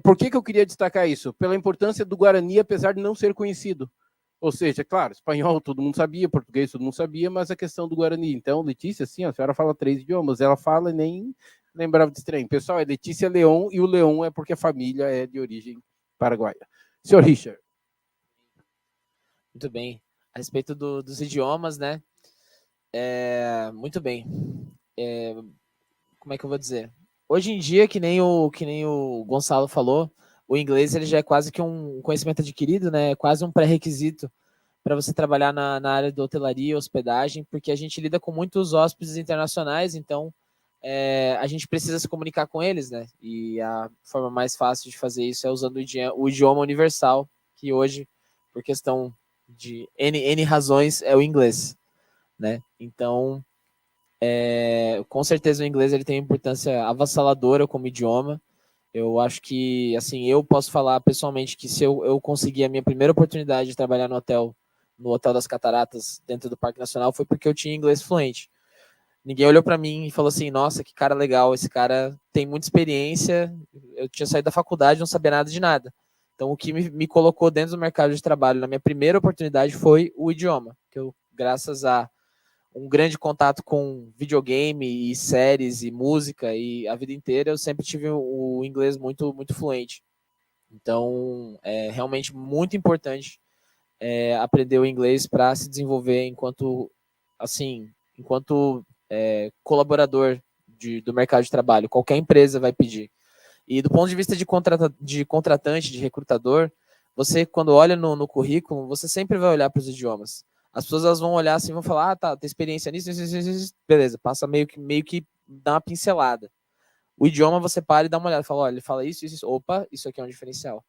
Por que eu queria destacar isso? Pela importância do Guarani, apesar de não ser conhecido. Ou seja, claro, espanhol todo mundo sabia, português todo mundo sabia, mas a questão do Guarani. Então, Letícia, sim, a senhora fala 3 idiomas, ela fala e nem lembrava de estranho. Pessoal, é Letícia Leon, e o Leon é porque a família é de origem paraguaia. Senhor Richard. Muito bem. A respeito dos idiomas, né? Muito bem. Como é que eu vou dizer? Hoje em dia, que nem o Gonçalo falou, o inglês ele já é quase que um conhecimento adquirido, né? É quase um pré-requisito para você trabalhar na área de hotelaria, hospedagem, porque a gente lida com muitos hóspedes internacionais, então a gente precisa se comunicar com eles, né? E a forma mais fácil de fazer isso é usando o idioma universal, que hoje, por questão de N razões, é o inglês, né? Então, com certeza o inglês ele tem uma importância avassaladora como idioma. Eu acho que, assim, eu posso falar pessoalmente que se eu conseguir a minha primeira oportunidade de trabalhar no Hotel das Cataratas, dentro do Parque Nacional, foi porque eu tinha inglês fluente. Ninguém olhou para mim e falou assim, nossa, que cara legal, esse cara tem muita experiência, eu tinha saído da faculdade, não sabia nada de nada. Então, o que me colocou dentro do mercado de trabalho na minha primeira oportunidade foi o idioma, que eu, graças a um grande contato com videogame e séries e música e a vida inteira, eu sempre tive o inglês muito, muito fluente. Então, é realmente muito importante aprender o inglês para se desenvolver enquanto colaborador do mercado de trabalho. Qualquer empresa vai pedir. E do ponto de vista de contratante, de recrutador, você, quando olha no currículo, você sempre vai olhar para os idiomas. As pessoas elas vão olhar assim e vão falar, tá, tem experiência nisso, beleza, passa meio que dá uma pincelada. O idioma você para e dá uma olhada, fala, olha, ele fala isso, opa, isso aqui é um diferencial.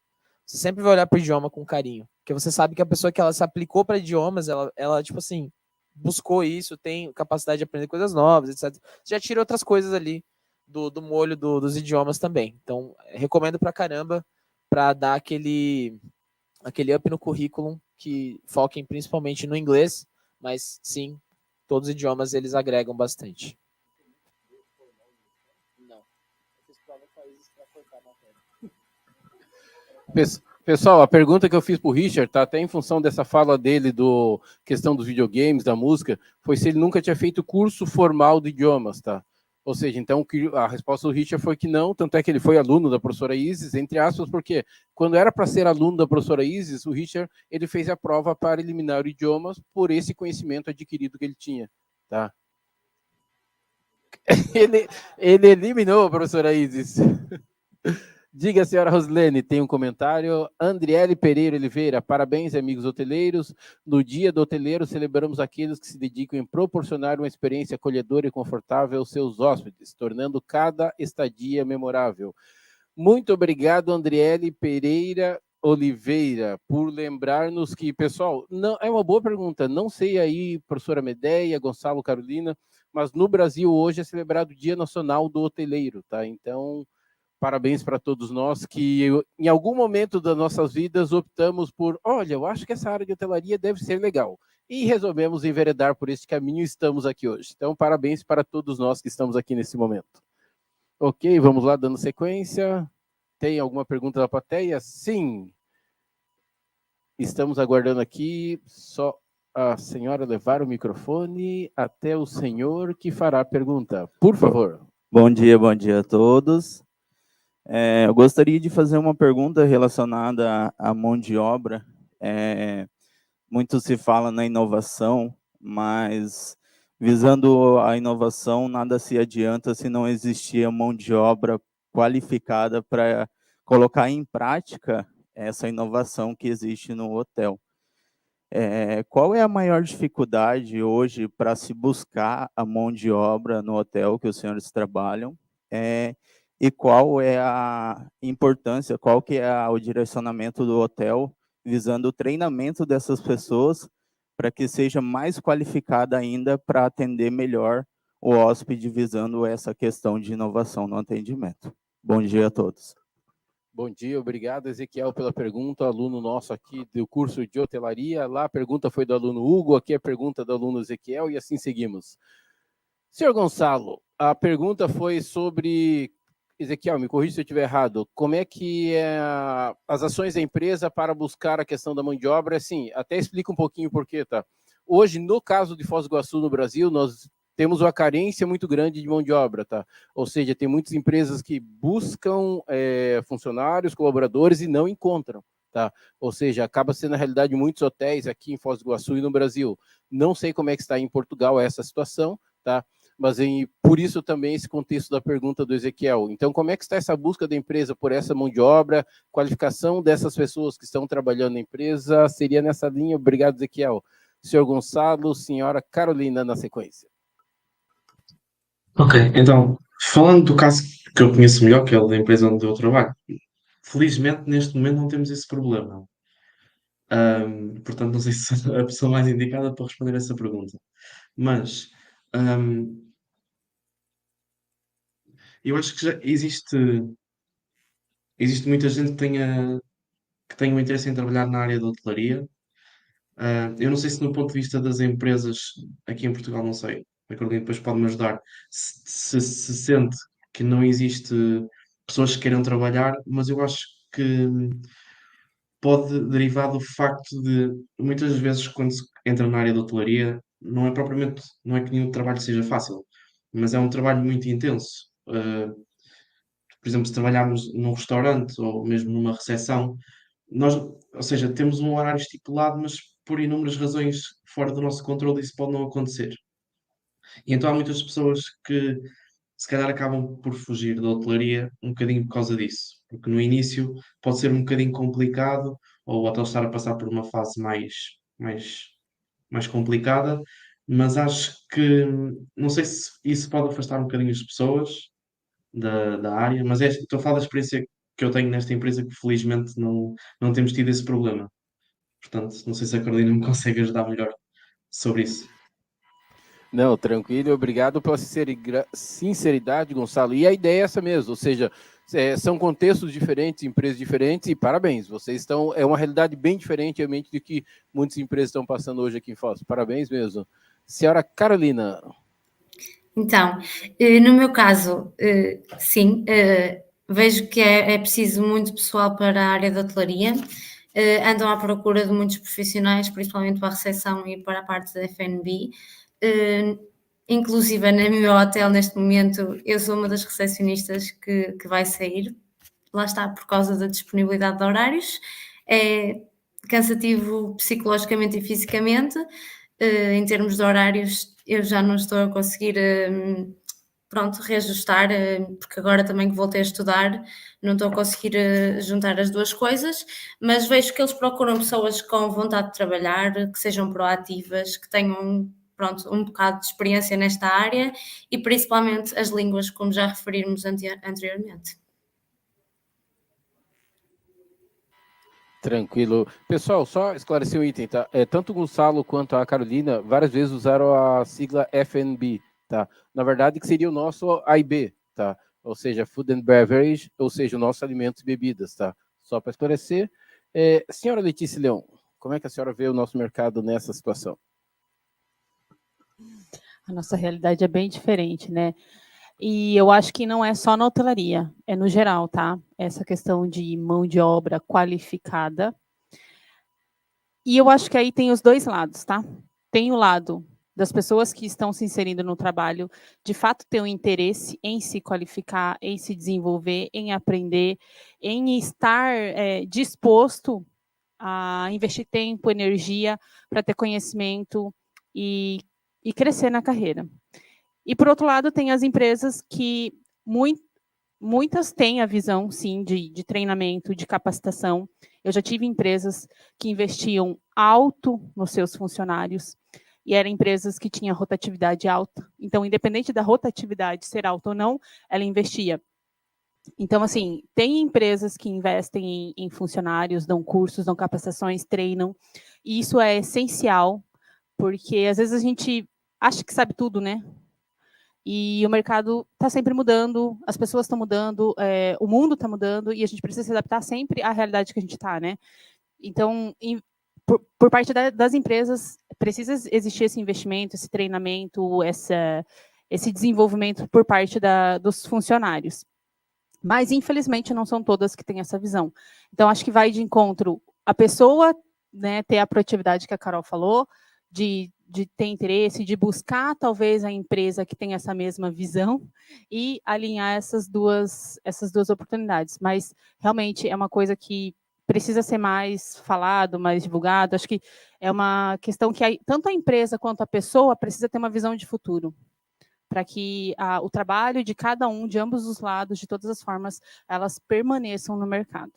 Você sempre vai olhar para o idioma com carinho, porque você sabe que a pessoa que ela se aplicou para idiomas, ela tipo assim, buscou isso, tem capacidade de aprender coisas novas, etc. Você já tira outras coisas ali do molho dos idiomas também. Então, recomendo pra caramba para dar aquele up no currículo que foquem principalmente no inglês, mas sim, todos os idiomas eles agregam bastante. Não. Pessoal, a pergunta que eu fiz para o Richard, tá, até em função dessa fala dele do questão dos videogames, da música, foi se ele nunca tinha feito curso formal de idiomas, tá? Ou seja, então a resposta do Richard foi que não, tanto é que ele foi aluno da professora Isis, entre aspas, porque quando era para ser aluno da professora Isis, o Richard ele fez a prova para eliminar o idiomas por esse conhecimento adquirido que ele tinha, tá? Ele eliminou a professora Isis. Diga, senhora Roslene, tem um comentário. Andriele Pereira Oliveira, parabéns, amigos hoteleiros. No Dia do Hoteleiro, celebramos aqueles que se dedicam em proporcionar uma experiência acolhedora e confortável aos seus hóspedes, tornando cada estadia memorável. Muito obrigado, Andriele Pereira Oliveira, por lembrar-nos que, pessoal, não é uma boa pergunta. Não sei aí, professora Medeia, Gonçalo, Carolina, mas no Brasil hoje é celebrado o Dia Nacional do Hoteleiro, tá? Então, parabéns para todos nós que, em algum momento das nossas vidas, optamos por, olha, eu acho que essa área de hotelaria deve ser legal. E resolvemos enveredar por esse caminho e estamos aqui hoje. Então, parabéns para todos nós que estamos aqui nesse momento. Ok, vamos lá, dando sequência. Tem alguma pergunta da plateia? Sim. Estamos aguardando aqui só a senhora levar o microfone até o senhor que fará a pergunta. Por favor. Bom dia a todos. Eu gostaria de fazer uma pergunta relacionada à mão de obra. Muito se fala na inovação, mas visando a inovação, nada se adianta se não existir mão de obra qualificada para colocar em prática essa inovação que existe no hotel. Qual é a maior dificuldade hoje para se buscar a mão de obra no hotel que os senhores trabalham? E qual é a importância, qual que é o direcionamento do hotel visando o treinamento dessas pessoas para que seja mais qualificada ainda para atender melhor o hóspede visando essa questão de inovação no atendimento. Bom dia a todos. Bom dia, obrigado, Ezequiel, pela pergunta, aluno nosso aqui do curso de hotelaria. Lá a pergunta foi do aluno Hugo, aqui a pergunta do aluno Ezequiel, e assim seguimos. Senhor Gonçalo, a pergunta foi sobre Ezequiel, me corrija se eu estiver errado, como é que as ações da empresa para buscar a questão da mão de obra, assim, até explica um pouquinho por quê, tá? Hoje, no caso de Foz do Iguaçu, no Brasil, nós temos uma carência muito grande de mão de obra, tá? Ou seja, tem muitas empresas que buscam funcionários, colaboradores e não encontram, tá? Ou seja, acaba sendo, na realidade, muitos hotéis aqui em Foz do Iguaçu e no Brasil. Não sei como é que está em Portugal essa situação, tá? Mas por isso também esse contexto da pergunta do Ezequiel. Então, como é que está essa busca da empresa por essa mão de obra, qualificação dessas pessoas que estão trabalhando na empresa? Seria nessa linha. Obrigado, Ezequiel. Senhor Gonçalo, senhora Carolina, na sequência. Ok, então, falando do caso que eu conheço melhor, que é o da empresa onde eu trabalho, felizmente neste momento não temos esse problema. Portanto, não sei se sou a pessoa mais indicada para responder essa pergunta. Mas eu acho que já existe muita gente que tenha um interesse em trabalhar na área da hotelaria. Eu não sei se no ponto de vista das empresas aqui em Portugal, não sei, a Carolina depois pode-me ajudar, se sente que não existe pessoas que queiram trabalhar, mas eu acho que pode derivar do facto de muitas vezes quando se entra na área da hotelaria, não é que nenhum trabalho seja fácil, mas é um trabalho muito intenso. Por exemplo, se trabalharmos num restaurante ou mesmo numa recepção, ou seja, temos um horário estipulado, mas por inúmeras razões fora do nosso controle isso pode não acontecer. E então há muitas pessoas que se calhar acabam por fugir da hotelaria um bocadinho por causa disso, porque no início pode ser um bocadinho complicado, ou o hotel estar a passar por uma fase mais complicada, mas acho que não sei se isso pode afastar um bocadinho as pessoas da área, mas estou a falar da experiência que eu tenho nesta empresa que felizmente não temos tido esse problema. Portanto, não sei se a Carolina me consegue ajudar melhor sobre isso. Não, tranquilo, obrigado pela sinceridade, Gonçalo. E a ideia é essa mesmo, ou seja, são contextos diferentes, empresas diferentes, e parabéns, vocês estão, é uma realidade bem diferente, realmente, do que muitas empresas estão passando hoje aqui em Foz. Parabéns mesmo. Senhora Carolina. Então, no meu caso, sim, vejo que é preciso muito pessoal para a área da hotelaria. Andam à procura de muitos profissionais, principalmente para a recepção e para a parte da F&B. Inclusive, no meu hotel, neste momento, eu sou uma das recepcionistas que vai sair. Lá está, por causa da disponibilidade de horários. É cansativo psicologicamente e fisicamente. Em termos de horários, eu já não estou a conseguir reajustar, porque agora também que voltei a estudar, não estou a conseguir juntar as duas coisas, mas vejo que eles procuram pessoas com vontade de trabalhar, que sejam proativas, que tenham um bocado de experiência nesta área e principalmente as línguas, como já referimos anteriormente. Tranquilo. Pessoal, só esclarecer um item, tá? Tanto o Gonçalo quanto a Carolina várias vezes usaram a sigla F&B, tá? Na verdade, que seria o nosso AIB, tá? Ou seja, Food and Beverage, ou seja, o nosso alimentos e bebidas, tá? Só para esclarecer. Senhora Letícia Leão, como é que a senhora vê o nosso mercado nessa situação? A nossa realidade é bem diferente, né? E eu acho que não é só na hotelaria, é no geral, tá? Essa questão de mão de obra qualificada. E eu acho que aí tem os dois lados, tá? Tem o lado das pessoas que estão se inserindo no trabalho, de fato ter um interesse em se qualificar, em se desenvolver, em aprender, em estar disposto a investir tempo, energia para ter conhecimento e crescer na carreira. E, por outro lado, tem as empresas que muitas têm a visão, sim, de treinamento, de capacitação. Eu já tive empresas que investiam alto nos seus funcionários e eram empresas que tinham rotatividade alta. Então, independente da rotatividade ser alta ou não, ela investia. Então, assim, tem empresas que investem em funcionários, dão cursos, dão capacitações, treinam, e isso é essencial, porque às vezes a gente acha que sabe tudo, né? E o mercado está sempre mudando, as pessoas estão mudando, o mundo está mudando, e a gente precisa se adaptar sempre à realidade que a gente está, né? Então, por parte das empresas, precisa existir esse investimento, esse treinamento, esse desenvolvimento por parte dos funcionários. Mas, infelizmente, não são todas que têm essa visão. Então, acho que vai de encontro a pessoa, né, ter a proatividade que a Carol falou, de ter interesse, de buscar, talvez, a empresa que tem essa mesma visão e alinhar essas duas oportunidades. Mas, realmente, é uma coisa que precisa ser mais falado, mais divulgado. Acho que é uma questão que tanto a empresa quanto a pessoa precisa ter uma visão de futuro, para que o trabalho de cada um, de ambos os lados, de todas as formas, elas permaneçam no mercado.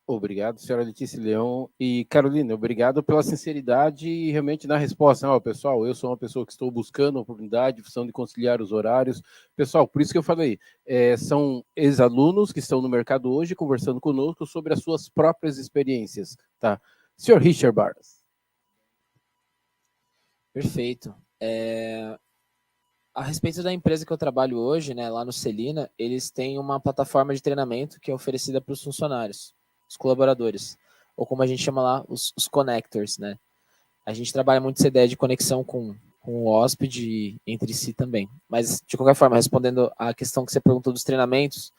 Obrigado, senhora Letícia Leão. E, Carolina, obrigado pela sinceridade e realmente na resposta. Pessoal, eu sou uma pessoa que estou buscando a oportunidade, função de conciliar os horários. Pessoal, por isso que eu falei, são ex-alunos que estão no mercado hoje conversando conosco sobre as suas próprias experiências. Tá? Senhor Richard Barnes. Perfeito. A respeito da empresa que eu trabalho hoje, né, lá no Celina, eles têm uma plataforma de treinamento que é oferecida para os funcionários, os colaboradores, ou como a gente chama lá, os connectors, né? A gente trabalha muito essa ideia de conexão com o hóspede entre si também. Mas, de qualquer forma, respondendo à questão que você perguntou dos treinamentos,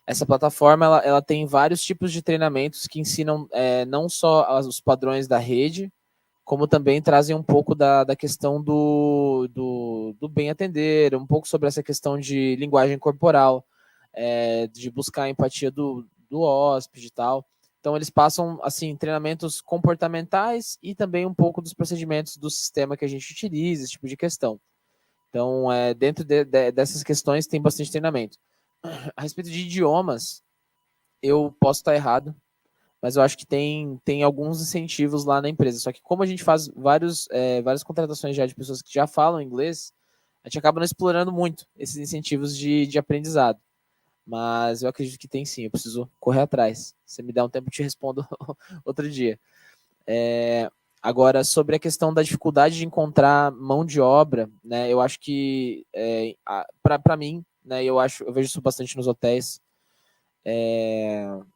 essa plataforma ela tem vários tipos de treinamentos que ensinam não só os padrões da rede, como também trazem um pouco da questão do bem atender, um pouco sobre essa questão de linguagem corporal, de buscar a empatia do hóspede e tal. Então, eles passam, assim, treinamentos comportamentais e também um pouco dos procedimentos do sistema que a gente utiliza, esse tipo de questão. Então, dentro dessas questões, tem bastante treinamento. A respeito de idiomas, eu posso estar errado, mas eu acho que tem alguns incentivos lá na empresa. Só que como a gente faz várias contratações já de pessoas que já falam inglês, a gente acaba não explorando muito esses incentivos de aprendizado. Mas eu acredito que tem sim, eu preciso correr atrás. Se você me der um tempo, eu te respondo outro dia. Agora, sobre a questão da dificuldade de encontrar mão de obra, né, eu acho que, para mim, né, eu vejo isso bastante nos hotéis.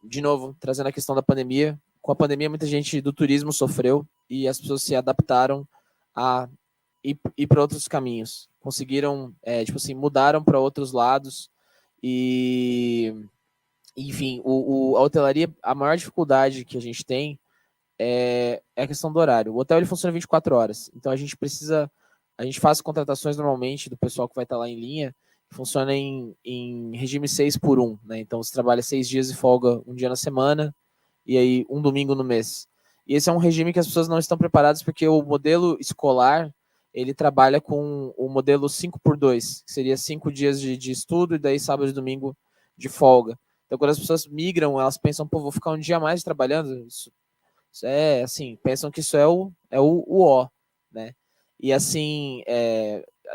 De novo, trazendo a questão da pandemia. Com a pandemia, muita gente do turismo sofreu e as pessoas se adaptaram a ir para outros caminhos. Conseguiram, mudaram para outros lados e, enfim, a hotelaria, a maior dificuldade que a gente tem é a questão do horário. O hotel ele funciona 24 horas, então a gente faz contratações normalmente do pessoal que vai estar lá em linha, que funciona em regime 6x1, né? Então você trabalha 6 dias e folga um dia na semana, e aí um domingo no mês. E esse é um regime que as pessoas não estão preparadas, porque o modelo escolar, ele trabalha com o modelo 5x2, que seria 5 dias de estudo, e daí sábado e domingo de folga. Então quando as pessoas migram, elas pensam, vou ficar um dia a mais trabalhando, isso assim, pensam que isso é o O, né? E assim,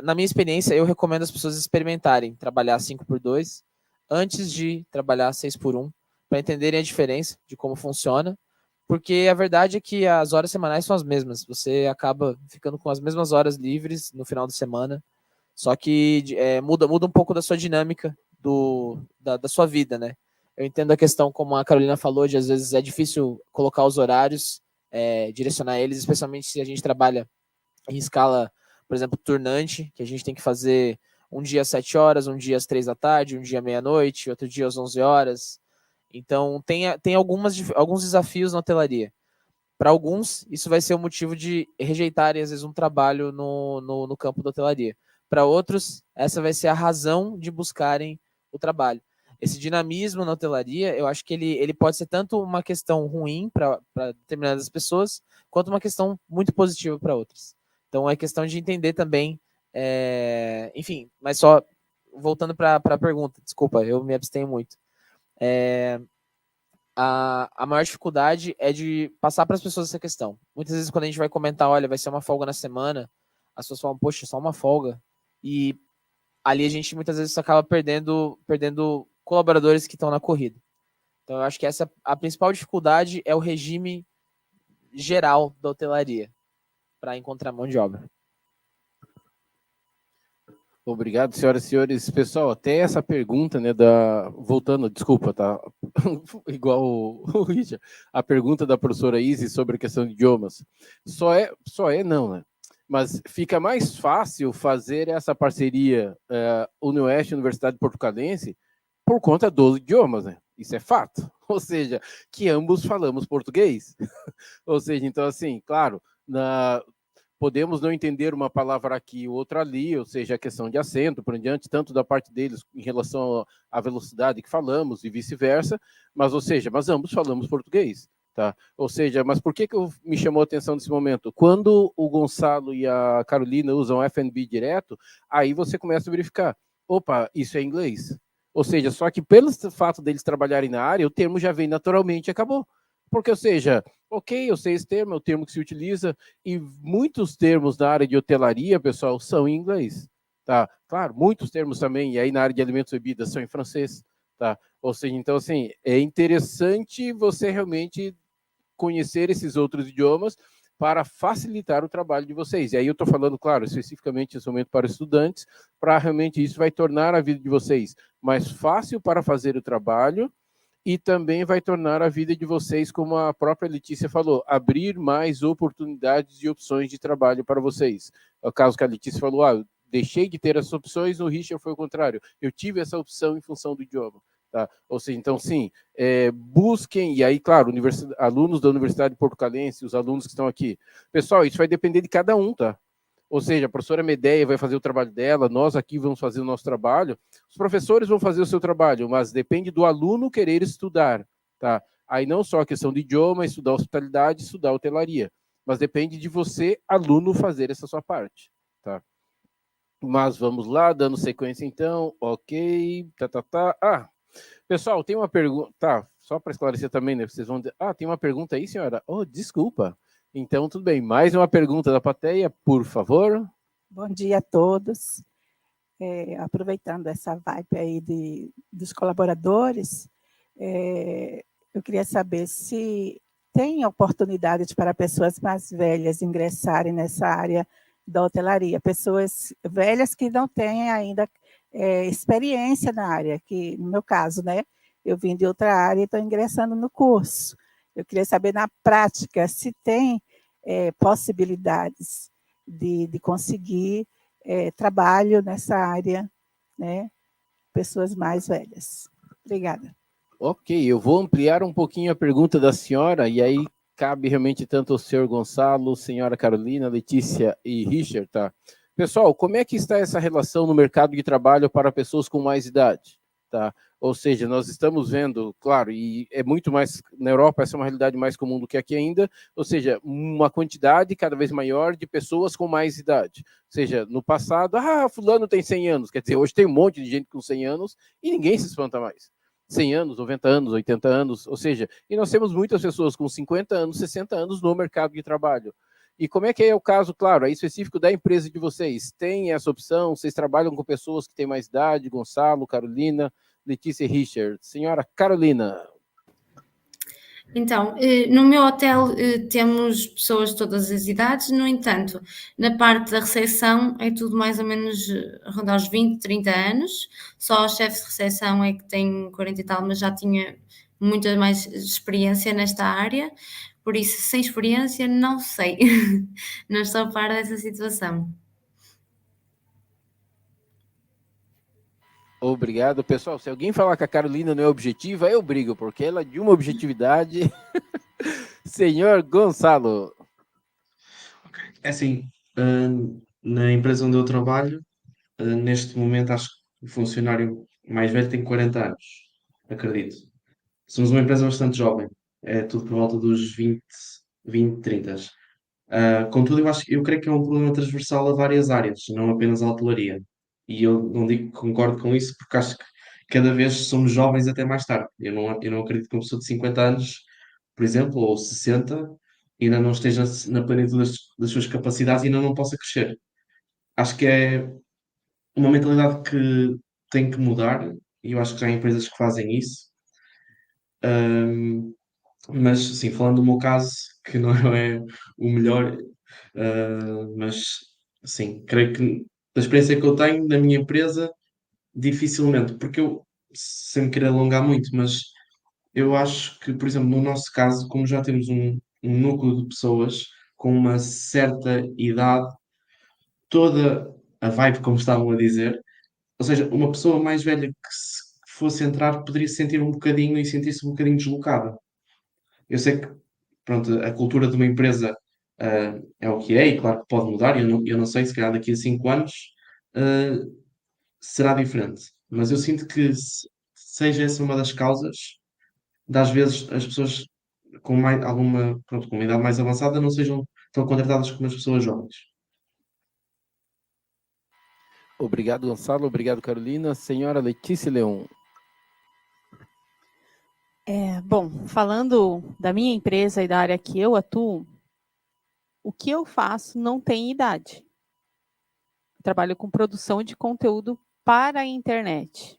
na minha experiência, eu recomendo as pessoas experimentarem trabalhar 5x2 antes de trabalhar 6x1, para entenderem a diferença de como funciona, porque a verdade é que as horas semanais são as mesmas, você acaba ficando com as mesmas horas livres no final de semana, só que muda um pouco da sua dinâmica da sua vida, né? Eu entendo a questão, como a Carolina falou, de às vezes é difícil colocar os horários, direcionar eles, especialmente se a gente trabalha em escala, por exemplo, turnante, que a gente tem que fazer um dia às 7 horas, um dia às 3 da tarde, um dia à meia-noite, outro dia às 11 horas. Então, tem alguns desafios na hotelaria. Para alguns, isso vai ser o motivo de rejeitarem, às vezes, um trabalho no campo da hotelaria. Para outros, essa vai ser a razão de buscarem o trabalho. Esse dinamismo na hotelaria, eu acho que ele pode ser tanto uma questão ruim para determinadas pessoas, quanto uma questão muito positiva para outras. Então, é questão de entender também, enfim, mas só voltando para a pergunta, desculpa, eu me abstenho muito. A maior dificuldade é de passar para as pessoas essa questão. Muitas vezes, quando a gente vai comentar, olha, vai ser uma folga na semana, as pessoas falam, poxa, só uma folga. E ali a gente muitas vezes acaba perdendo colaboradores que estão na corrida. Então, eu acho que a principal dificuldade é o regime geral da hotelaria para encontrar mão de obra. Obrigado, senhoras e senhores. Pessoal, até essa pergunta, né, voltando, desculpa, tá? Igual o Richard, a pergunta da professora Izzy sobre a questão de idiomas. Só é não, né? Mas fica mais fácil fazer essa parceria UniOeste Universidade Portucalense por conta dos idiomas, né? Isso é fato. Ou seja, que ambos falamos português. Ou seja, então, assim, claro, podemos não entender uma palavra aqui e outra ali, ou seja, a questão de acento, por em diante, tanto da parte deles em relação à velocidade que falamos e vice-versa, mas, ou seja, mas ambos falamos português. Tá? Ou seja, mas por que me chamou a atenção nesse momento? Quando o Gonçalo e a Carolina usam F&B direto, aí você começa a verificar, opa, isso é inglês. Ou seja, só que pelo fato deles trabalharem na área, o termo já vem naturalmente e acabou. Porque, ou seja, ok, eu sei esse termo, é o termo que se utiliza, e muitos termos na área de hotelaria, pessoal, são em inglês. Tá? Claro, muitos termos também, e aí na área de alimentos e bebidas, são em francês. Tá? Ou seja, então, assim, é interessante você realmente conhecer esses outros idiomas para facilitar o trabalho de vocês. E aí eu estou falando, claro, especificamente nesse momento para estudantes, para realmente isso vai tornar a vida de vocês mais fácil para fazer o trabalho e também vai tornar a vida de vocês, como a própria Letícia falou, abrir mais oportunidades e opções de trabalho para vocês. É o caso que a Letícia falou, eu deixei de ter essas opções, no Richard foi o contrário. Eu tive essa opção em função do idioma. Tá? Ou seja, então, sim, busquem, e aí, claro, alunos da Universidade Portucalense, os alunos que estão aqui. Pessoal, isso vai depender de cada um, tá? Ou seja, a professora Medeia vai fazer o trabalho dela, nós aqui vamos fazer o nosso trabalho, os professores vão fazer o seu trabalho, mas depende do aluno querer estudar, tá? Aí não só a questão de idioma, estudar hospitalidade, estudar hotelaria, mas depende de você, aluno, fazer essa sua parte, tá? Mas vamos lá, dando sequência então, ok, pessoal, tem uma pergunta, tá, só para esclarecer também, né, vocês vão dizer, tem uma pergunta aí, senhora? Oh, desculpa. Então, tudo bem. Mais uma pergunta da plateia, por favor. Bom dia a todos. Aproveitando essa vibe aí dos colaboradores, eu queria saber se tem oportunidades para pessoas mais velhas ingressarem nessa área da hotelaria, pessoas velhas que não têm ainda experiência na área, que no meu caso, né, eu vim de outra área e estou ingressando no curso. Eu queria saber na prática se tem possibilidades de conseguir trabalho nessa área, né, pessoas mais velhas. Obrigada. Ok, eu vou ampliar um pouquinho a pergunta da senhora, e aí cabe realmente tanto ao senhor Gonçalo, senhora Carolina, Letícia e Richard, tá? Pessoal, como é que está essa relação no mercado de trabalho para pessoas com mais idade, tá? Ou seja, nós estamos vendo, claro, e é muito mais, na Europa essa é uma realidade mais comum do que aqui ainda, ou seja, uma quantidade cada vez maior de pessoas com mais idade. Ou seja, no passado, fulano tem 100 anos, quer dizer, hoje tem um monte de gente com 100 anos e ninguém se espanta mais. 100 anos, 90 anos, 80 anos, ou seja, e nós temos muitas pessoas com 50 anos, 60 anos no mercado de trabalho. E como é que é o caso, claro, aí específico da empresa de vocês? Tem essa opção? Vocês trabalham com pessoas que têm mais idade? Gonçalo, Carolina, Letícia e Richard. Senhora Carolina. Então, no meu hotel temos pessoas de todas as idades, no entanto, na parte da recepção é tudo mais ou menos a rondar os 20, 30 anos, só o chefe de recepção é que tem 40 e tal, mas já tinha muita mais experiência nesta área, por isso, sem experiência, não sei, não estou a par dessa situação. Obrigado, pessoal. Se alguém falar que a Carolina não é objetiva, eu brigo, porque ela é de uma objetividade. Senhor Gonçalo. É assim, na empresa onde eu trabalho, neste momento acho que o funcionário mais velho tem 40 anos, acredito. Somos uma empresa bastante jovem, é tudo por volta dos 20, 30. Contudo, eu creio que é um problema transversal a várias áreas, não apenas a hotelaria. E eu não digo que concordo com isso, porque acho que cada vez somos jovens até mais tarde. Eu não acredito que uma pessoa de 50 anos, por exemplo, ou 60, ainda não esteja na plenitude das suas capacidades e ainda não possa crescer. Acho que é uma mentalidade que tem que mudar, e eu acho que já há empresas que fazem isso. Mas, sim, falando do meu caso, que não é o melhor, mas, sim, creio que da experiência que eu tenho na minha empresa, dificilmente, porque eu, sem querer alongar muito, mas eu acho que, por exemplo, no nosso caso, como já temos um núcleo de pessoas com uma certa idade, toda a vibe, como estavam a dizer. Ou seja, uma pessoa mais velha que se fosse entrar poderia se sentir um bocadinho e sentir-se um bocadinho deslocada. Eu sei que, pronto, a cultura de uma empresa é o que é, e claro que pode mudar, eu não sei, se calhar daqui a 5 anos ah, será diferente. Mas eu sinto que seja essa uma das causas, das vezes as pessoas com alguma, pronto, com uma idade mais avançada não sejam tão contratadas como as pessoas jovens. Obrigado, Gonçalo. Obrigado, Carolina. Senhora Letícia Leon. Bom, falando da minha empresa e da área que eu atuo, o que eu faço não tem idade. Eu trabalho com produção de conteúdo para a internet.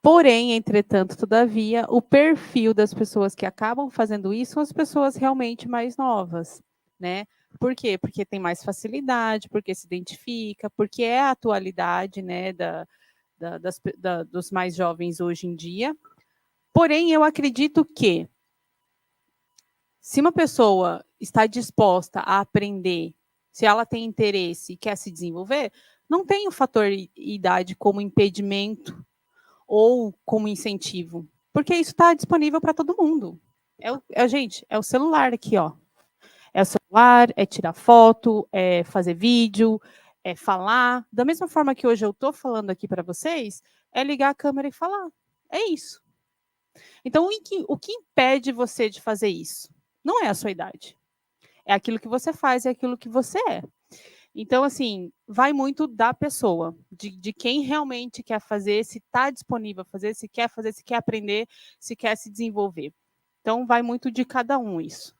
Porém, entretanto, todavia, o perfil das pessoas que acabam fazendo isso são as pessoas realmente mais novas, né? Por quê? Porque tem mais facilidade, porque se identifica, porque é a atualidade, né, dos mais jovens hoje em dia. Porém, eu acredito que se uma pessoa está disposta a aprender, se ela tem interesse e quer se desenvolver, não tem o fator idade como impedimento ou como incentivo, porque isso está disponível para todo mundo. Gente, é o celular aqui, ó. É o celular, é tirar foto, é fazer vídeo, é falar. Da mesma forma que hoje eu estou falando aqui para vocês, é ligar a câmera e falar. É isso. Então, o que impede você de fazer isso? Não é a sua idade. É aquilo que você faz, é aquilo que você é. Então, assim, vai muito da pessoa, de quem realmente quer fazer, se está disponível a fazer, se quer aprender, se quer se desenvolver. Então, vai muito de cada um isso.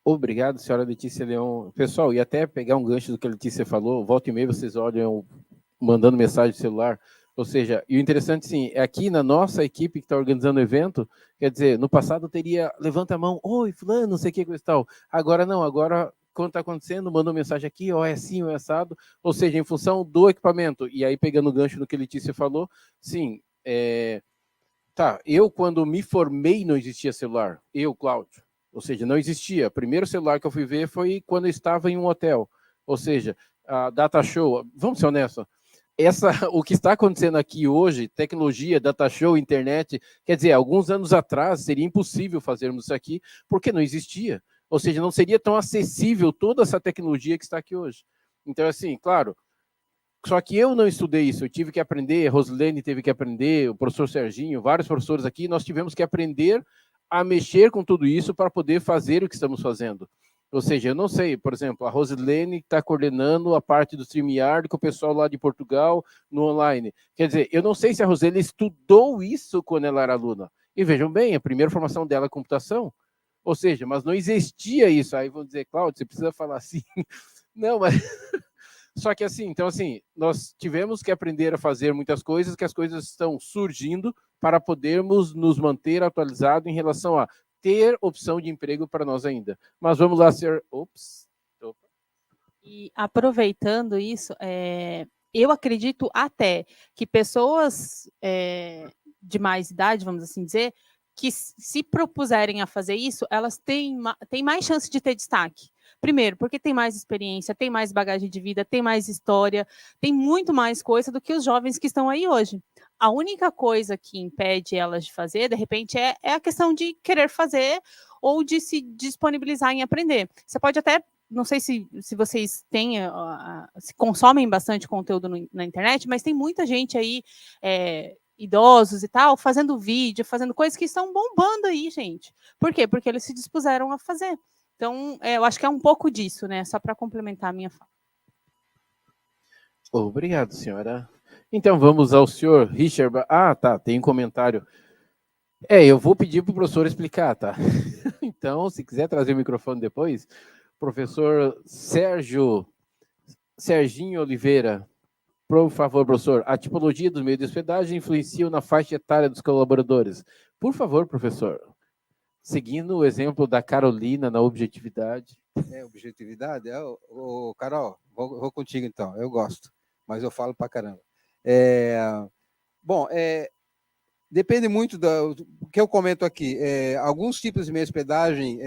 Obrigado, senhora Letícia Leon. Pessoal, e até pegar um gancho do que a Letícia falou, volta e meia vocês olham mandando mensagem de celular. Ou seja, e o interessante, sim, é aqui na nossa equipe que está organizando o evento, quer dizer, no passado teria, levanta a mão, oi, fulano, não sei o que, coisa e tal. Agora não, agora, quando está acontecendo, mandou mensagem aqui, ó, é assim, ou é assado. Ou seja, em função do equipamento. E aí, pegando o gancho no que a Letícia falou, sim, tá, eu quando me formei não existia celular. Eu, Cláudio. Ou seja, não existia. O primeiro celular que eu fui ver foi quando eu estava em um hotel. Ou seja, a data show, vamos ser honestos, o que está acontecendo aqui hoje, tecnologia, data show, internet, quer dizer, alguns anos atrás seria impossível fazermos isso aqui, porque não existia. Ou seja, não seria tão acessível toda essa tecnologia que está aqui hoje. Então, assim, claro, só que eu não estudei isso, eu tive que aprender, a Rosilene teve que aprender, o professor Serginho, vários professores aqui, nós tivemos que aprender a mexer com tudo isso para poder fazer o que estamos fazendo. Ou seja, eu não sei, por exemplo, a Rosilene está coordenando a parte do StreamYard com o pessoal lá de Portugal no online. Quer dizer, eu não sei se a Rosilene estudou isso quando ela era aluna. E vejam bem, a primeira formação dela é computação. Ou seja, mas não existia isso. Aí vão dizer, Cláudio, você precisa falar assim. Não, mas... Só que assim, então assim, nós tivemos que aprender a fazer muitas coisas, que as coisas estão surgindo para podermos nos manter atualizados em relação a ter opção de emprego para nós ainda. Mas vamos lá, senhor. Ops. Opa. E aproveitando isso, eu acredito até que pessoas de mais idade, vamos assim dizer, que se propuserem a fazer isso, elas têm mais chance de ter destaque. Primeiro, porque tem mais experiência, tem mais bagagem de vida, tem mais história, tem muito mais coisa do que os jovens que estão aí hoje. A única coisa que impede elas de fazer, de repente, é a questão de querer fazer ou de se disponibilizar em aprender. Você pode até, não sei se vocês têm, se consomem bastante conteúdo na internet, mas tem muita gente aí, idosos e tal, fazendo vídeo, fazendo coisas que estão bombando aí, gente. Por quê? Porque eles se dispuseram a fazer. Então, eu acho que é um pouco disso, né? Só para complementar a minha fala. Obrigado, senhora. Então, vamos ao senhor Richard. Ah, tá, tem um comentário. Eu vou pedir para o professor explicar, tá? Então, se quiser trazer o microfone depois, professor Serginho Oliveira, por favor, professor, a tipologia dos meios de hospedagem influencia na faixa etária dos colaboradores. Por favor, professor, seguindo o exemplo da Carolina na objetividade. Objetividade? Carol, vou contigo então, eu gosto, mas eu falo pra caramba. Bom, depende muito do que eu comento aqui. Alguns tipos de meia hospedagem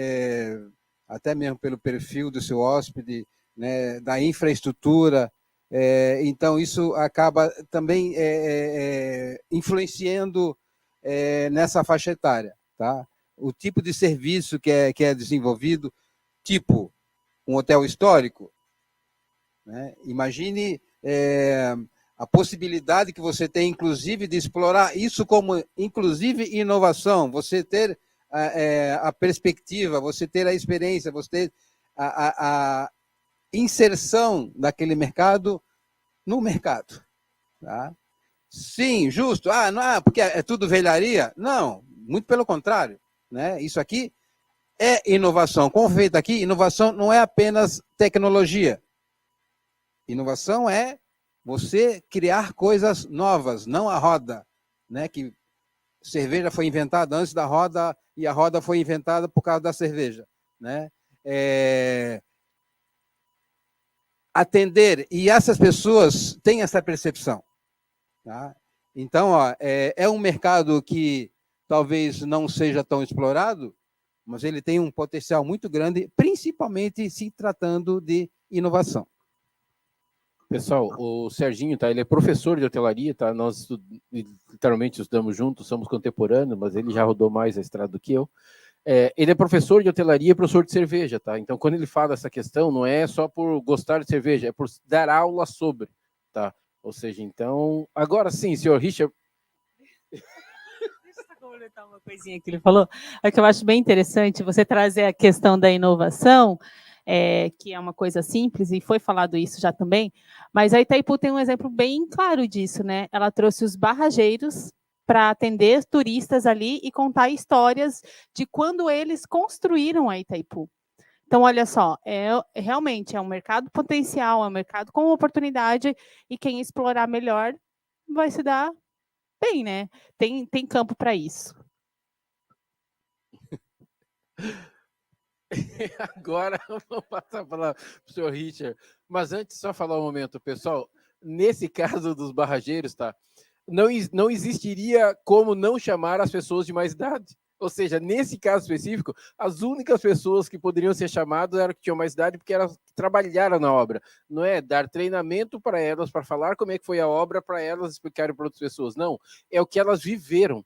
até mesmo pelo perfil do seu hóspede, né, da infraestrutura. Então, isso acaba também influenciando nessa faixa etária. Tá? O tipo de serviço que é desenvolvido, tipo um hotel histórico, né? Imagine a possibilidade que você tem, inclusive, de explorar isso como, inclusive, inovação, você ter a perspectiva, você ter a experiência, você ter a inserção daquele mercado no mercado. Tá? Sim, justo. Não, porque é tudo velharia? Não, muito pelo contrário. Né? Isso aqui é inovação. Como feito aqui, inovação não é apenas tecnologia. Inovação é você criar coisas novas, não a roda. Né? Que cerveja foi inventada antes da roda e a roda foi inventada por causa da cerveja. Né? Atender, e essas pessoas têm essa percepção. Tá? Então, é um mercado que talvez não seja tão explorado, mas ele tem um potencial muito grande, principalmente se tratando de inovação. Pessoal, o Serginho, tá? Ele é professor de hotelaria, tá? Nós literalmente estudamos juntos, somos contemporâneos, mas ele já rodou mais a estrada do que eu. Ele é professor de hotelaria e professor de cerveja, tá? Então, quando ele fala essa questão, não é só por gostar de cerveja, é por dar aula sobre, tá? Ou seja, então, agora sim, senhor Richard. Deixa eu só completar uma coisinha que ele falou, é que eu acho bem interessante você trazer a questão da inovação, que é uma coisa simples, e foi falado isso já também, mas a Itaipu tem um exemplo bem claro disso, né? Ela trouxe os barrageiros para atender turistas ali e contar histórias de quando eles construíram a Itaipu. Então, olha só, realmente é um mercado potencial, é um mercado com oportunidade, e quem explorar melhor vai se dar bem, né? Tem campo para isso. Agora eu vou passar a palavra para o senhor Richard. Mas antes, só falar um momento, pessoal. Nesse caso dos barrageiros, tá? Não existiria como não chamar as pessoas de mais idade. Ou seja, nesse caso específico, as únicas pessoas que poderiam ser chamadas eram que tinham mais idade, porque elas trabalharam na obra. Não é dar treinamento para elas, para falar como é que foi a obra, para elas explicarem para outras pessoas. Não, é o que elas viveram.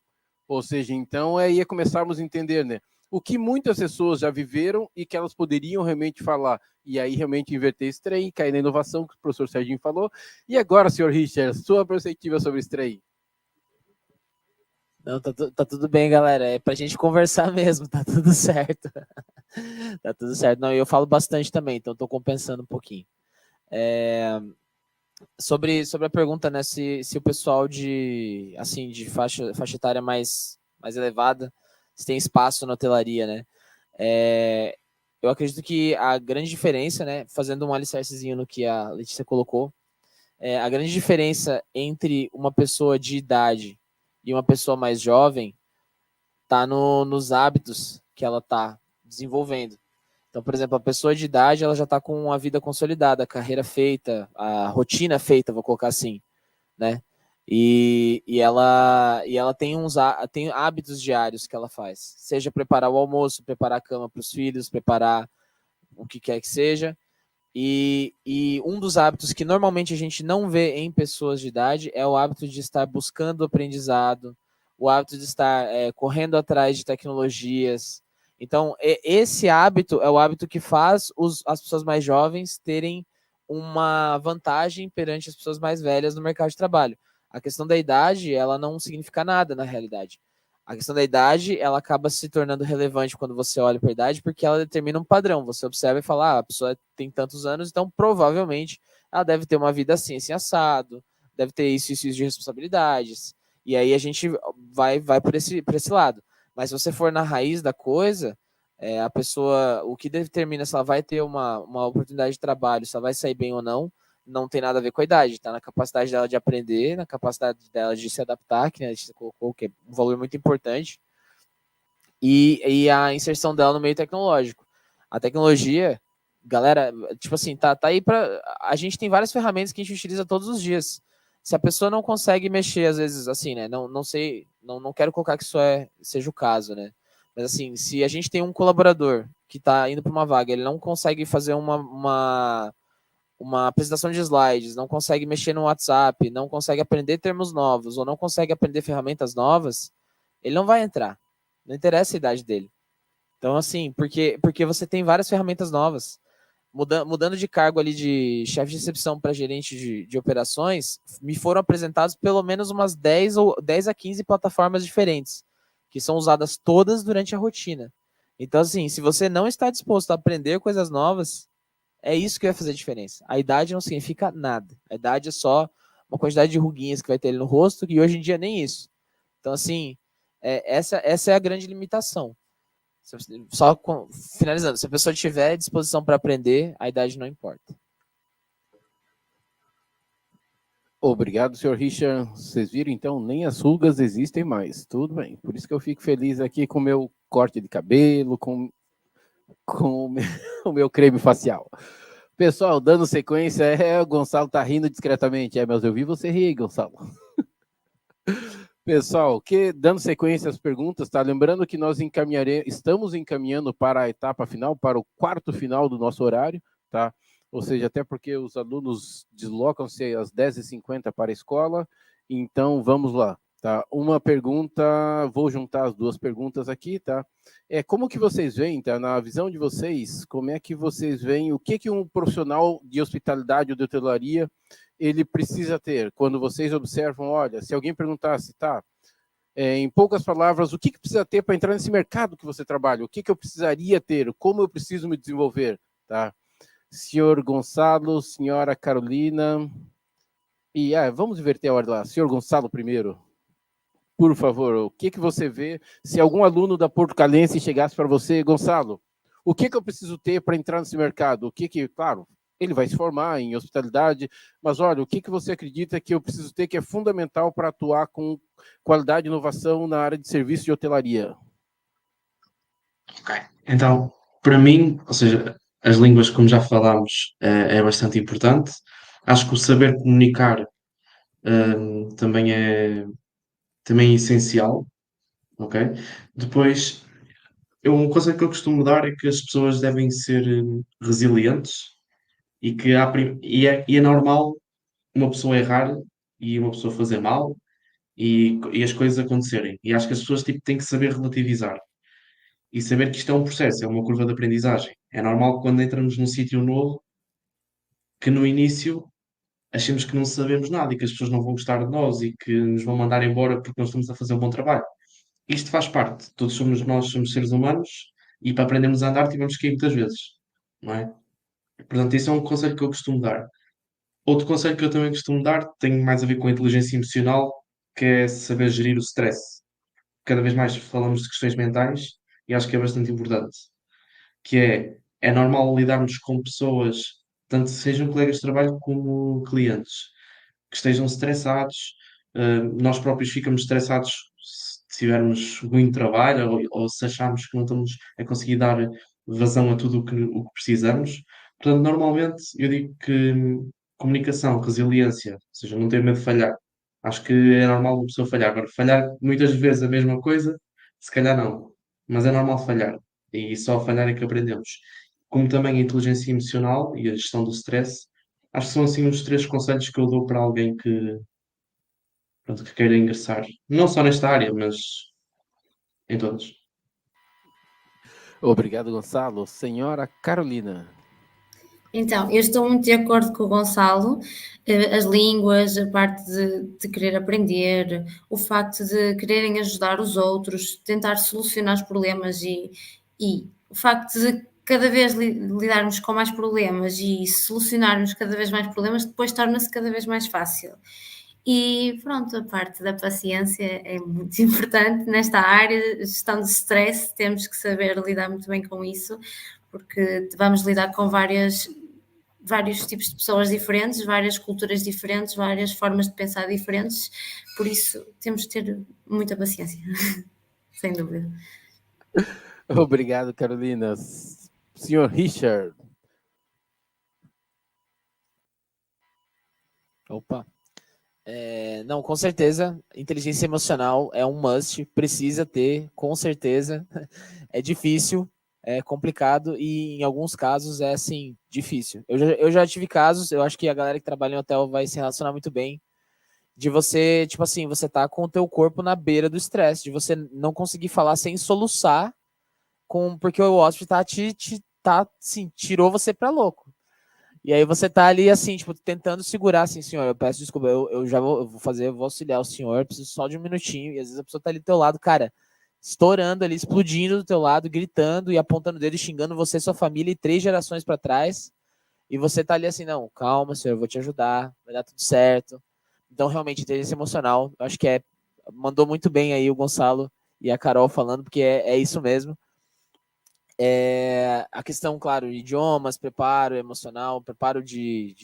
Ou seja, então aí é começarmos a entender, né? O que muitas pessoas já viveram e que elas poderiam realmente falar. E aí realmente inverter esse trem, cair na inovação, que o professor Serginho falou. E agora, senhor Richard, sua perspectiva sobre esse trem? Não, tá tudo bem, galera. É pra gente conversar mesmo, tá tudo certo. Tá tudo certo. Não, eu falo bastante também, então tô compensando um pouquinho. Sobre a pergunta, né, se o pessoal de faixa etária mais elevada, se tem espaço na hotelaria, né? Eu acredito que a grande diferença, né, fazendo um alicercezinho no que a Letícia colocou, a grande diferença entre uma pessoa de idade e uma pessoa mais jovem está nos hábitos que ela está desenvolvendo. Então, por exemplo, a pessoa de idade ela já está com a vida consolidada, a carreira feita, a rotina feita, vou colocar assim, né? E ela tem hábitos diários que ela faz, seja preparar o almoço, preparar a cama para os filhos, preparar o que quer que seja. E um dos hábitos que normalmente a gente não vê em pessoas de idade é o hábito de estar buscando aprendizado, o hábito de estar correndo atrás de tecnologias. Então, esse hábito é o hábito que faz as pessoas mais jovens terem uma vantagem perante as pessoas mais velhas no mercado de trabalho. A questão da idade, ela não significa nada na realidade. A questão da idade, ela acaba se tornando relevante quando você olha para a idade, porque ela determina um padrão. Você observa e fala, a pessoa tem tantos anos, então provavelmente ela deve ter uma vida assim, assim, assado, deve ter isso de responsabilidades. E aí a gente vai por esse lado. Mas se você for na raiz da coisa, a pessoa, o que determina se ela vai ter uma oportunidade de trabalho, se ela vai sair bem ou não tem nada a ver com a idade, está na capacidade dela de aprender, na capacidade dela de se adaptar, que a gente colocou, que é um valor muito importante, e a inserção dela no meio tecnológico. A tecnologia, galera, tipo assim, tá aí para... A gente tem várias ferramentas que a gente utiliza todos os dias. Se a pessoa não consegue mexer, às vezes, assim, né, não sei, não quero colocar que isso seja o caso, né, mas assim, se a gente tem um colaborador que está indo para uma vaga, ele não consegue fazer uma apresentação de slides, não consegue mexer no WhatsApp, não consegue aprender termos novos, ou não consegue aprender ferramentas novas, ele não vai entrar. Não interessa a idade dele. Então, assim, porque você tem várias ferramentas novas. Mudando de cargo ali de chefe de recepção para gerente de operações, me foram apresentados pelo menos umas 10 a 15 plataformas diferentes, que são usadas todas durante a rotina. Então, assim, se você não está disposto a aprender coisas novas, é isso que vai fazer diferença. A idade não significa nada. A idade é só uma quantidade de ruguinhas que vai ter ali no rosto, e hoje em dia nem isso. Então, assim, essa é a grande limitação. Só finalizando, se a pessoa tiver disposição para aprender, a idade não importa. Obrigado, senhor Richard. Vocês viram, então, nem as rugas existem mais. Tudo bem. Por isso que eu fico feliz aqui com o meu corte de cabelo, com o meu creme facial. Pessoal, dando sequência, o Gonçalo tá rindo discretamente. Mas eu vi você rir, Gonçalo. Pessoal, dando sequência às perguntas, tá? Lembrando que nós estamos encaminhando para a etapa final, para o quarto final do nosso horário, tá? Ou seja, até porque os alunos deslocam-se às 10h50 para a escola, então vamos lá, tá? Uma pergunta, vou juntar as duas perguntas aqui, tá? Como que vocês veem, tá? Na visão de vocês, como é que vocês veem, o que um profissional de hospitalidade ou de hotelaria ele precisa ter? Quando vocês observam, olha, se alguém perguntasse, tá, em poucas palavras, o que precisa ter para entrar nesse mercado que você trabalha? O que eu precisaria ter? Como eu preciso me desenvolver? Tá? Senhor Gonçalo, senhora Carolina, e vamos inverter a ordem lá. Senhor Gonçalo primeiro, por favor, o que você vê? Se algum aluno da Portucalense chegasse para você, Gonçalo, o que eu preciso ter para entrar nesse mercado? Claro, ele vai se formar em hospitalidade, mas olha, o que você acredita que eu preciso ter que é fundamental para atuar com qualidade e inovação na área de serviço de hotelaria? Ok. Então, para mim, ou seja, as línguas, como já falámos, é bastante importante. Acho que o saber comunicar também é essencial, ok? Depois, um conselho que eu costumo dar é que as pessoas devem ser resilientes e que é normal uma pessoa errar e uma pessoa fazer mal e as coisas acontecerem. E acho que as pessoas têm que saber relativizar e saber que isto é um processo, é uma curva de aprendizagem. É normal que quando entramos num sítio novo, que no início achemos que não sabemos nada e que as pessoas não vão gostar de nós e que nos vão mandar embora porque nós estamos a fazer um bom trabalho. Isto faz parte. Nós somos seres humanos e para aprendermos a andar tivemos que ir muitas vezes, não é? Portanto, isso é um conselho que eu costumo dar. Outro conselho que eu também costumo dar tem mais a ver com a inteligência emocional, que é saber gerir o stress. Cada vez mais falamos de questões mentais e acho que é bastante importante. Que é normal lidarmos com pessoas, tanto sejam colegas de trabalho como clientes, que estejam estressados. Nós próprios ficamos estressados se tivermos muito trabalho ou se acharmos que não estamos a conseguir dar vazão a tudo o que precisamos. Portanto, normalmente eu digo que comunicação, resiliência, ou seja, não ter medo de falhar. Acho que é normal uma pessoa falhar. Agora, falhar muitas vezes a mesma coisa, se calhar não. Mas é normal falhar. E só a falhar é que aprendemos. Como também a inteligência emocional e a gestão do stress. Acho que são assim os três conselhos que eu dou para alguém pronto, que queira ingressar. Não só nesta área, mas em todas. Obrigado, Gonçalo. Senhora Carolina. Então, eu estou muito de acordo com o Gonçalo. As línguas, a parte de querer aprender, o facto de quererem ajudar os outros, tentar solucionar os problemas e o facto de cada vez lidarmos com mais problemas e solucionarmos cada vez mais problemas, depois torna-se cada vez mais fácil. E pronto, a parte da paciência é muito importante nesta área, gestão de stress, temos que saber lidar muito bem com isso, porque vamos lidar com vários tipos de pessoas diferentes, várias culturas diferentes, várias formas de pensar diferentes, por isso temos que ter muita paciência, sem dúvida. Obrigado, Carolina. Senhor Richard. Opa. Não, com certeza, inteligência emocional é um must, precisa ter, com certeza. É difícil, é complicado e em alguns casos é, assim, difícil. Eu já tive casos, eu acho que a galera que trabalha em hotel vai se relacionar muito bem, de você, tipo assim, você tá com o teu corpo na beira do estresse, de você não conseguir falar sem soluçar, porque o hóspede assim, tirou você pra louco. E aí você tá ali, assim, tipo, tentando segurar, assim, senhor, eu peço desculpa, eu vou auxiliar o senhor, preciso só de um minutinho, e às vezes a pessoa tá ali do teu lado, cara, estourando ali, explodindo do teu lado, gritando e apontando o dedo, xingando você, sua família e 3 gerações para trás, e você tá ali assim, não, calma, senhor, eu vou te ajudar, vai dar tudo certo. Então, realmente, inteligência emocional, eu acho que mandou muito bem aí o Gonçalo e a Carol falando, porque é isso mesmo. A questão, claro, de idiomas, preparo emocional, preparo de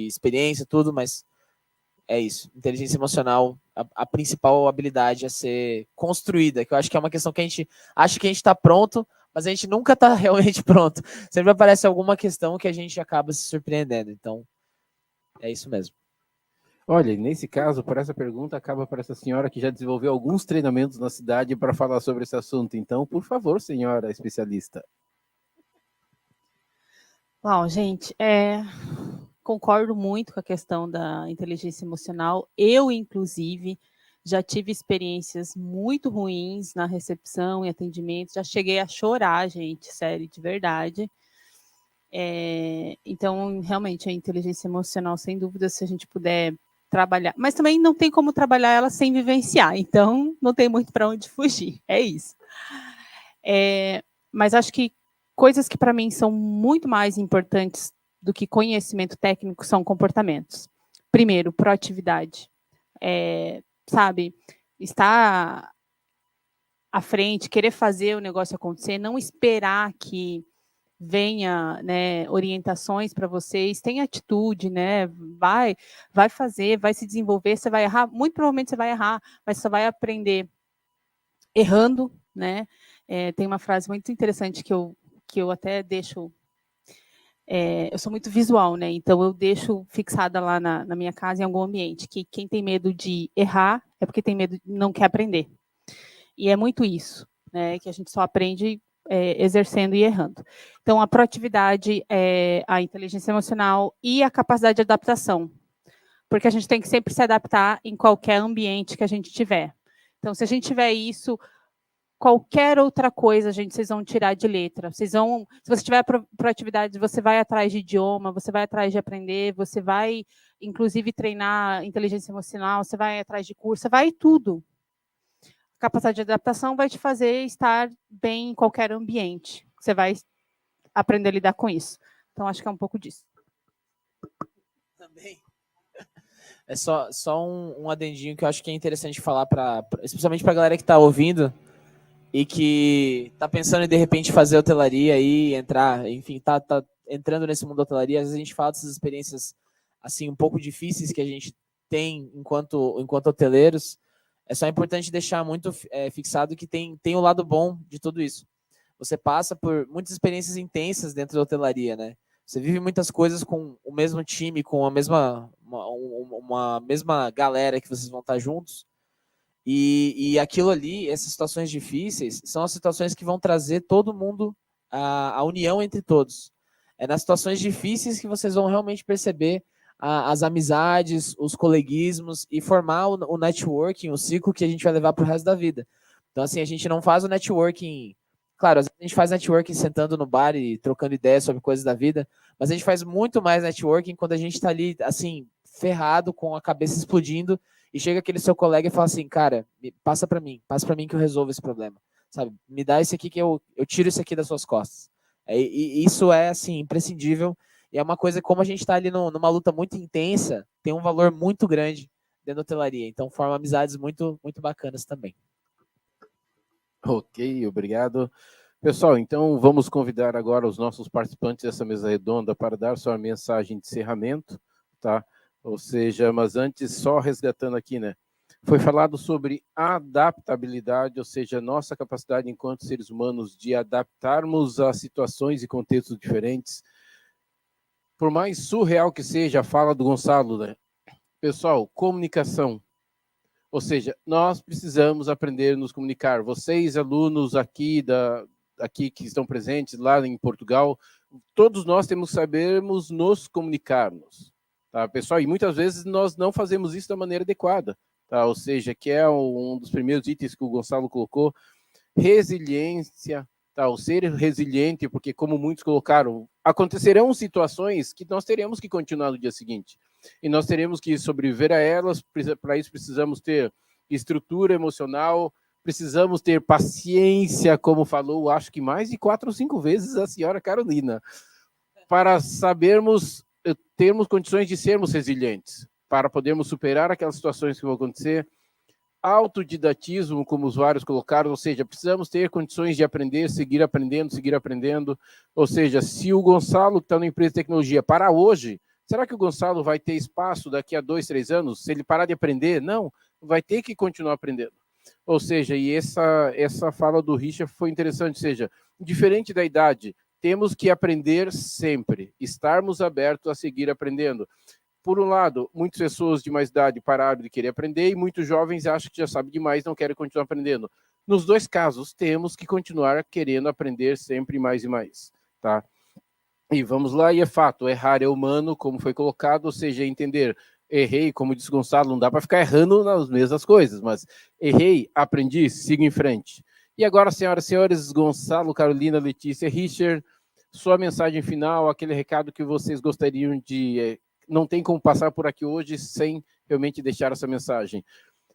experiência, tudo, mas é isso. Inteligência emocional, a principal habilidade a ser construída, que eu acho que é uma questão que a gente acha que a gente está pronto, mas a gente nunca está realmente pronto. Sempre aparece alguma questão que a gente acaba se surpreendendo. Então, é isso mesmo. Olha, nesse caso, por essa pergunta, acaba para essa senhora que já desenvolveu alguns treinamentos na cidade para falar sobre esse assunto. Então, por favor, senhora especialista. Bom, gente, concordo muito com a questão da inteligência emocional. Eu, inclusive, já tive experiências muito ruins na recepção e atendimento. Já cheguei a chorar, gente, sério, de verdade. Então, realmente, a inteligência emocional, sem dúvida, se a gente puder trabalhar. Mas também não tem como trabalhar ela sem vivenciar. Então, não tem muito para onde fugir. É isso. Mas acho que coisas que, para mim, são muito mais importantes do que conhecimento técnico são comportamentos. Primeiro, proatividade. Sabe, estar à frente, querer fazer o negócio acontecer, não esperar que venha, né, orientações para vocês, tem atitude, né, vai fazer, vai se desenvolver, você vai errar, muito provavelmente você vai errar, mas você vai aprender errando, né. Tem uma frase muito interessante que eu até deixo, eu sou muito visual, né, então eu deixo fixada lá na minha casa, em algum ambiente, que quem tem medo de errar é porque tem medo, não quer aprender. E é muito isso, né, que a gente só aprende exercendo e errando. Então, a proatividade, a inteligência emocional e a capacidade de adaptação, porque a gente tem que sempre se adaptar em qualquer ambiente que a gente tiver. Então, se a gente tiver isso, qualquer outra coisa, gente, vocês vão tirar de letra. Se você tiver proatividade, você vai atrás de idioma, você vai atrás de aprender, você vai, inclusive, treinar inteligência emocional, você vai atrás de curso, você vai tudo. Capacidade de adaptação vai te fazer estar bem em qualquer ambiente. Você vai aprender a lidar com isso. Então, acho que é um pouco disso. Também. É só um adendinho que eu acho que é interessante falar, especialmente para a galera que está ouvindo e que está pensando em, de repente, fazer hotelaria e entrar, enfim, tá entrando nesse mundo da hotelaria. Às vezes a gente fala dessas experiências assim, um pouco difíceis que a gente tem enquanto hoteleiros. É só importante deixar muito fixado que tem o lado bom de tudo isso. Você passa por muitas experiências intensas dentro da hotelaria, né? Você vive muitas coisas com o mesmo time, com a mesma uma mesma galera que vocês vão estar juntos. E aquilo ali, essas situações difíceis, são as situações que vão trazer todo mundo, a união entre todos. É nas situações difíceis que vocês vão realmente perceber as amizades, os coleguismos e formar o networking, o ciclo que a gente vai levar para o resto da vida. Então, assim, a gente não faz o networking... Claro, a gente faz networking sentando no bar e trocando ideias sobre coisas da vida, mas a gente faz muito mais networking quando a gente está ali, assim, ferrado, com a cabeça explodindo, e chega aquele seu colega e fala assim, cara, passa para mim que eu resolvo esse problema, sabe? Me dá esse aqui que eu tiro isso aqui das suas costas. E isso é, assim, imprescindível. E é uma coisa, como a gente está ali numa luta muito intensa, tem um valor muito grande dentro da hotelaria. Então, forma amizades muito, muito bacanas também. Ok, obrigado. Pessoal, então vamos convidar agora os nossos participantes dessa mesa redonda para dar sua mensagem de encerramento, tá? Ou seja, mas antes, só resgatando aqui, né? Foi falado sobre adaptabilidade, ou seja, nossa capacidade enquanto seres humanos de adaptarmos a situações e contextos diferentes. Por mais surreal que seja a fala do Gonçalo, né? Pessoal, comunicação. Ou seja, nós precisamos aprender a nos comunicar. Vocês, alunos aqui aqui que estão presentes lá em Portugal, todos nós temos que sabermos nos comunicarmos, tá, pessoal? E muitas vezes nós não fazemos isso da maneira adequada, tá? Ou seja, que é um dos primeiros itens que o Gonçalo colocou, resiliência, tá? O ser resiliente, porque como muitos colocaram, acontecerão situações que nós teremos que continuar no dia seguinte, e nós teremos que sobreviver a elas. Para isso precisamos ter estrutura emocional, precisamos ter paciência, como falou, acho que mais de 4 ou 5 vezes a senhora Carolina, para sabermos, termos condições de sermos resilientes, para podermos superar aquelas situações que vão acontecer. Autodidatismo, como os vários colocaram, ou seja, precisamos ter condições de aprender, seguir aprendendo, ou seja, se o Gonçalo, que está na empresa de tecnologia, parar hoje, será que o Gonçalo vai ter espaço daqui a 2, 3 anos? Se ele parar de aprender? Não, vai ter que continuar aprendendo. Ou seja, e essa fala do Richard foi interessante, ou seja, diferente da idade, temos que aprender sempre, estarmos abertos a seguir aprendendo. Por um lado, muitas pessoas de mais idade pararam de querer aprender e muitos jovens acham que já sabem demais e não querem continuar aprendendo. Nos dois casos, temos que continuar querendo aprender sempre mais e mais, tá? E vamos lá, e é fato, errar é humano, como foi colocado, ou seja, entender, errei, como disse Gonçalo, não dá para ficar errando nas mesmas coisas, mas errei, aprendi, sigo em frente. E agora, senhoras e senhores, Gonçalo, Carolina, Letícia, Richard, sua mensagem final, aquele recado que vocês gostariam de... não tem como passar por aqui hoje sem realmente deixar essa mensagem.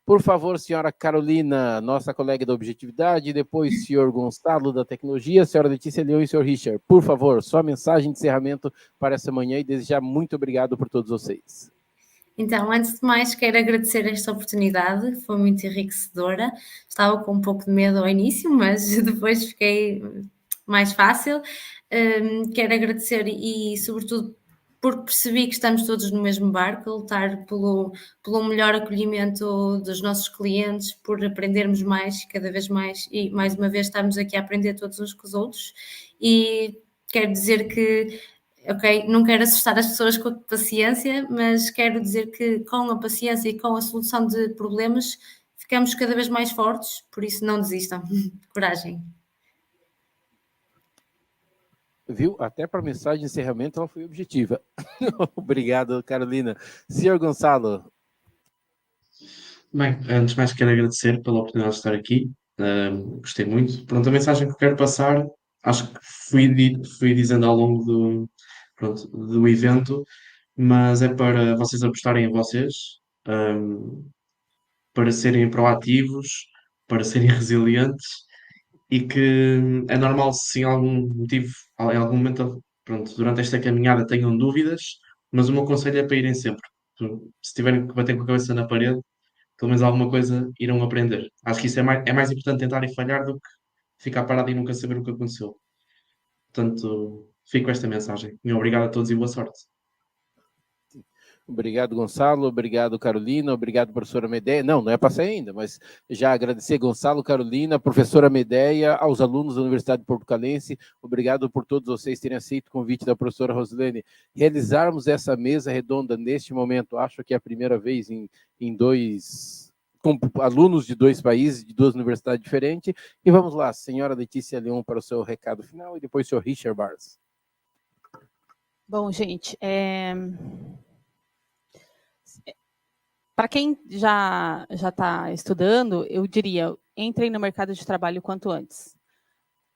Por favor, senhora Carolina, nossa colega da Objetividade, depois senhor Gonçalo da Tecnologia, senhora Letícia Leão e senhor Richard. Por favor, sua mensagem de encerramento para essa manhã e desejar muito obrigado por todos vocês. Então, antes de mais, quero agradecer esta oportunidade, foi muito enriquecedora. Estava com um pouco de medo ao início, mas depois fiquei mais fácil. Quero agradecer e, sobretudo, porque percebi que estamos todos no mesmo barco, a lutar pelo melhor acolhimento dos nossos clientes, por aprendermos mais, cada vez mais, e mais uma vez estamos aqui a aprender todos uns com os outros. E quero dizer que, ok, não quero assustar as pessoas com a paciência, mas quero dizer que com a paciência e com a solução de problemas ficamos cada vez mais fortes, por isso não desistam. Coragem. Viu? Até para a mensagem de encerramento ela foi objetiva. Obrigado, Carolina. Senhor Gonçalo. Bem, antes de mais quero agradecer pela oportunidade de estar aqui. Gostei muito. Pronto, a mensagem que eu quero passar, acho que fui dizendo ao longo do evento, mas é para vocês apostarem em vocês, para serem proativos, para serem resilientes, e que é normal se em algum motivo, em algum momento, pronto, durante esta caminhada tenham dúvidas, mas o meu conselho é para irem sempre. Se tiverem que bater com a cabeça na parede, pelo menos alguma coisa irão aprender. Acho que isso é mais importante tentar e falhar do que ficar parado e nunca saber o que aconteceu. Portanto, fico com esta mensagem. E obrigado a todos e boa sorte. Obrigado, Gonçalo. Obrigado, Carolina. Obrigado, professora Medeia. Não é para sair ainda, mas já agradecer Gonçalo, Carolina, professora Medeia, aos alunos da Universidade Portucalense. Obrigado por todos vocês terem aceito o convite da professora Rosilene. Realizarmos essa mesa redonda neste momento, acho que é a primeira vez em com alunos de 2 países, de 2 universidades diferentes. E vamos lá, senhora Letícia Leão, para o seu recado final, e depois o senhor Richard Barnes. Bom, gente, para quem já está estudando, eu diria, entrem no mercado de trabalho quanto antes.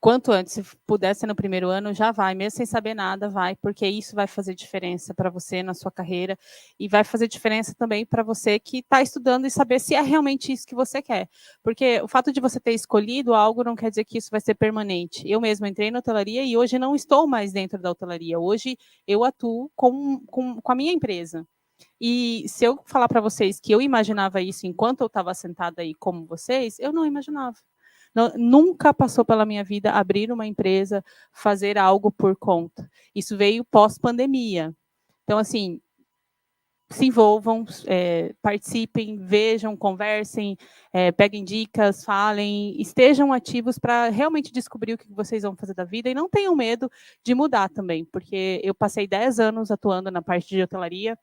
Quanto antes, se puder ser no primeiro ano, já vai, mesmo sem saber nada, vai, porque isso vai fazer diferença para você na sua carreira e vai fazer diferença também para você que está estudando e saber se é realmente isso que você quer. Porque o fato de você ter escolhido algo não quer dizer que isso vai ser permanente. Eu mesma entrei na hotelaria e hoje não estou mais dentro da hotelaria. Hoje eu atuo com a minha empresa. E se eu falar para vocês que eu imaginava isso enquanto eu estava sentada aí como vocês, eu não imaginava. Não, nunca passou pela minha vida abrir uma empresa, fazer algo por conta. Isso veio pós-pandemia. Então, assim, se envolvam, participem, vejam, conversem, peguem dicas, falem, estejam ativos para realmente descobrir o que vocês vão fazer da vida e não tenham medo de mudar também, porque eu passei 10 anos atuando na parte de hotelaria,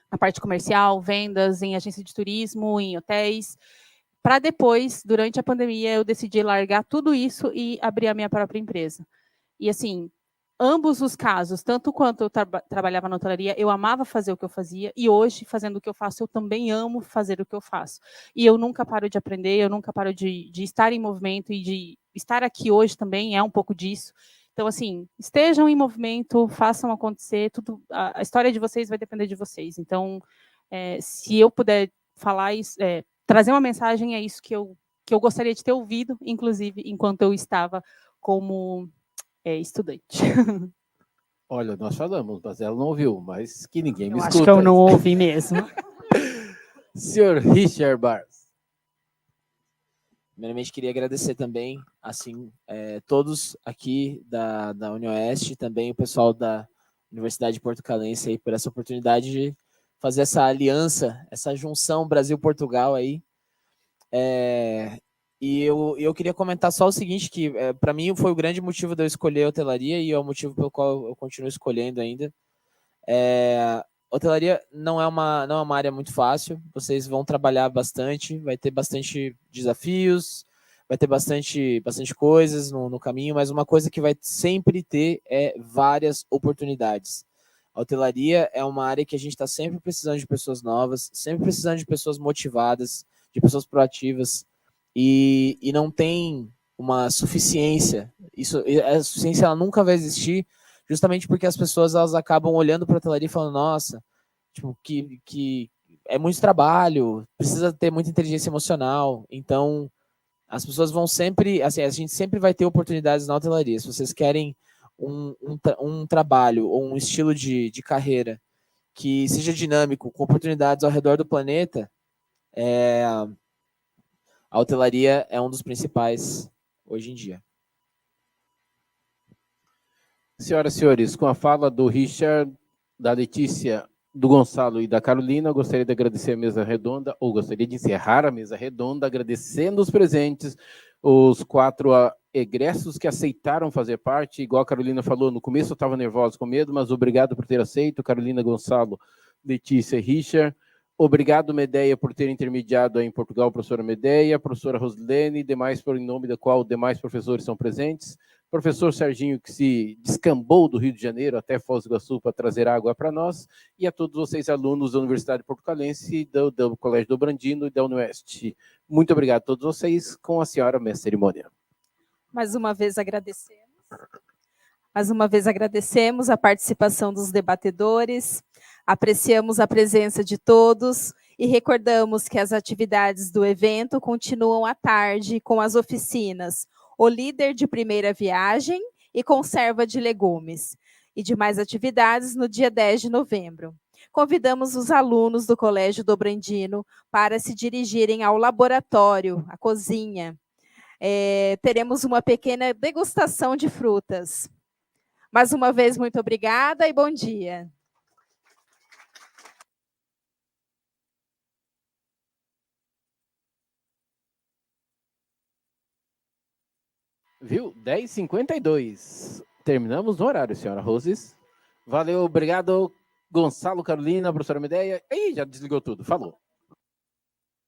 na parte comercial, vendas, em agência de turismo, em hotéis. para depois, durante a pandemia, eu decidi largar tudo isso e abrir a minha própria empresa. E assim, ambos os casos, tanto quanto eu trabalhava na hotelaria, eu amava fazer o que eu fazia, e hoje, fazendo o que eu faço, eu também amo fazer o que eu faço. E eu nunca paro de aprender, eu nunca paro de estar em movimento, e de estar aqui hoje também é um pouco disso. Então, assim, estejam em movimento, façam acontecer, tudo, a história de vocês vai depender de vocês. Então, se eu puder falar isso, trazer uma mensagem, é isso que eu gostaria de ter ouvido, inclusive, enquanto eu estava como estudante. Olha, nós falamos, mas ela não ouviu, mas que ninguém me escuta. Acho que eu não ouvi mesmo. Senhor Richard Bartz. Primeiramente, queria agradecer também, assim, todos aqui da UniOeste, também o pessoal da Universidade Portucalense aí por essa oportunidade de fazer essa aliança, essa junção Brasil-Portugal aí. E eu queria comentar só o seguinte, que para mim foi o grande motivo de eu escolher a hotelaria e é o motivo pelo qual eu continuo escolhendo ainda. Hotelaria não é uma área muito fácil, vocês vão trabalhar bastante, vai ter bastante desafios, vai ter bastante coisas no caminho, mas uma coisa que vai sempre ter é várias oportunidades. A hotelaria é uma área que a gente está sempre precisando de pessoas novas, sempre precisando de pessoas motivadas, de pessoas proativas, e não tem uma suficiência. A suficiência ela nunca vai existir, justamente porque as pessoas elas acabam olhando para a hotelaria e falando, nossa, tipo, que é muito trabalho, precisa ter muita inteligência emocional. Então, as pessoas vão sempre, assim, a gente sempre vai ter oportunidades na hotelaria. Se vocês querem um trabalho ou um estilo de carreira que seja dinâmico, com oportunidades ao redor do planeta, a hotelaria é um dos principais hoje em dia. Senhoras e senhores, com a fala do Richard, da Letícia, do Gonçalo e da Carolina, eu gostaria de agradecer a mesa redonda, ou gostaria de encerrar a mesa redonda, agradecendo os presentes, os 4 egressos que aceitaram fazer parte. Igual a Carolina falou, no começo eu estava nervosa com medo, mas obrigado por ter aceito, Carolina, Gonçalo, Letícia e Richard. Obrigado, Medeia, por ter intermediado aí em Portugal, professora Medeia, professora Rosilene, demais em nome da qual demais professores são presentes. Professor Serginho, que se descambou do Rio de Janeiro até Foz do Iguaçu para trazer água para nós, e a todos vocês, alunos da Universidade Portucalense, do Colégio do Brandino e da UniOeste. Muito obrigado a todos vocês, com a senhora mestre cerimônia. Mais uma vez agradecemos a participação dos debatedores, apreciamos a presença de todos e recordamos que as atividades do evento continuam à tarde com as oficinas O Líder de Primeira Viagem e Conserva de Legumes, e demais atividades no dia 10 de novembro. Convidamos os alunos do Colégio do Brandino para se dirigirem ao laboratório, à cozinha. Teremos uma pequena degustação de frutas. Mais uma vez, muito obrigada e bom dia. Viu? 10h52. Terminamos no horário, senhora Roses. Valeu, obrigado, Gonçalo, Carolina, professora Medeia. Ih, já desligou tudo, falou.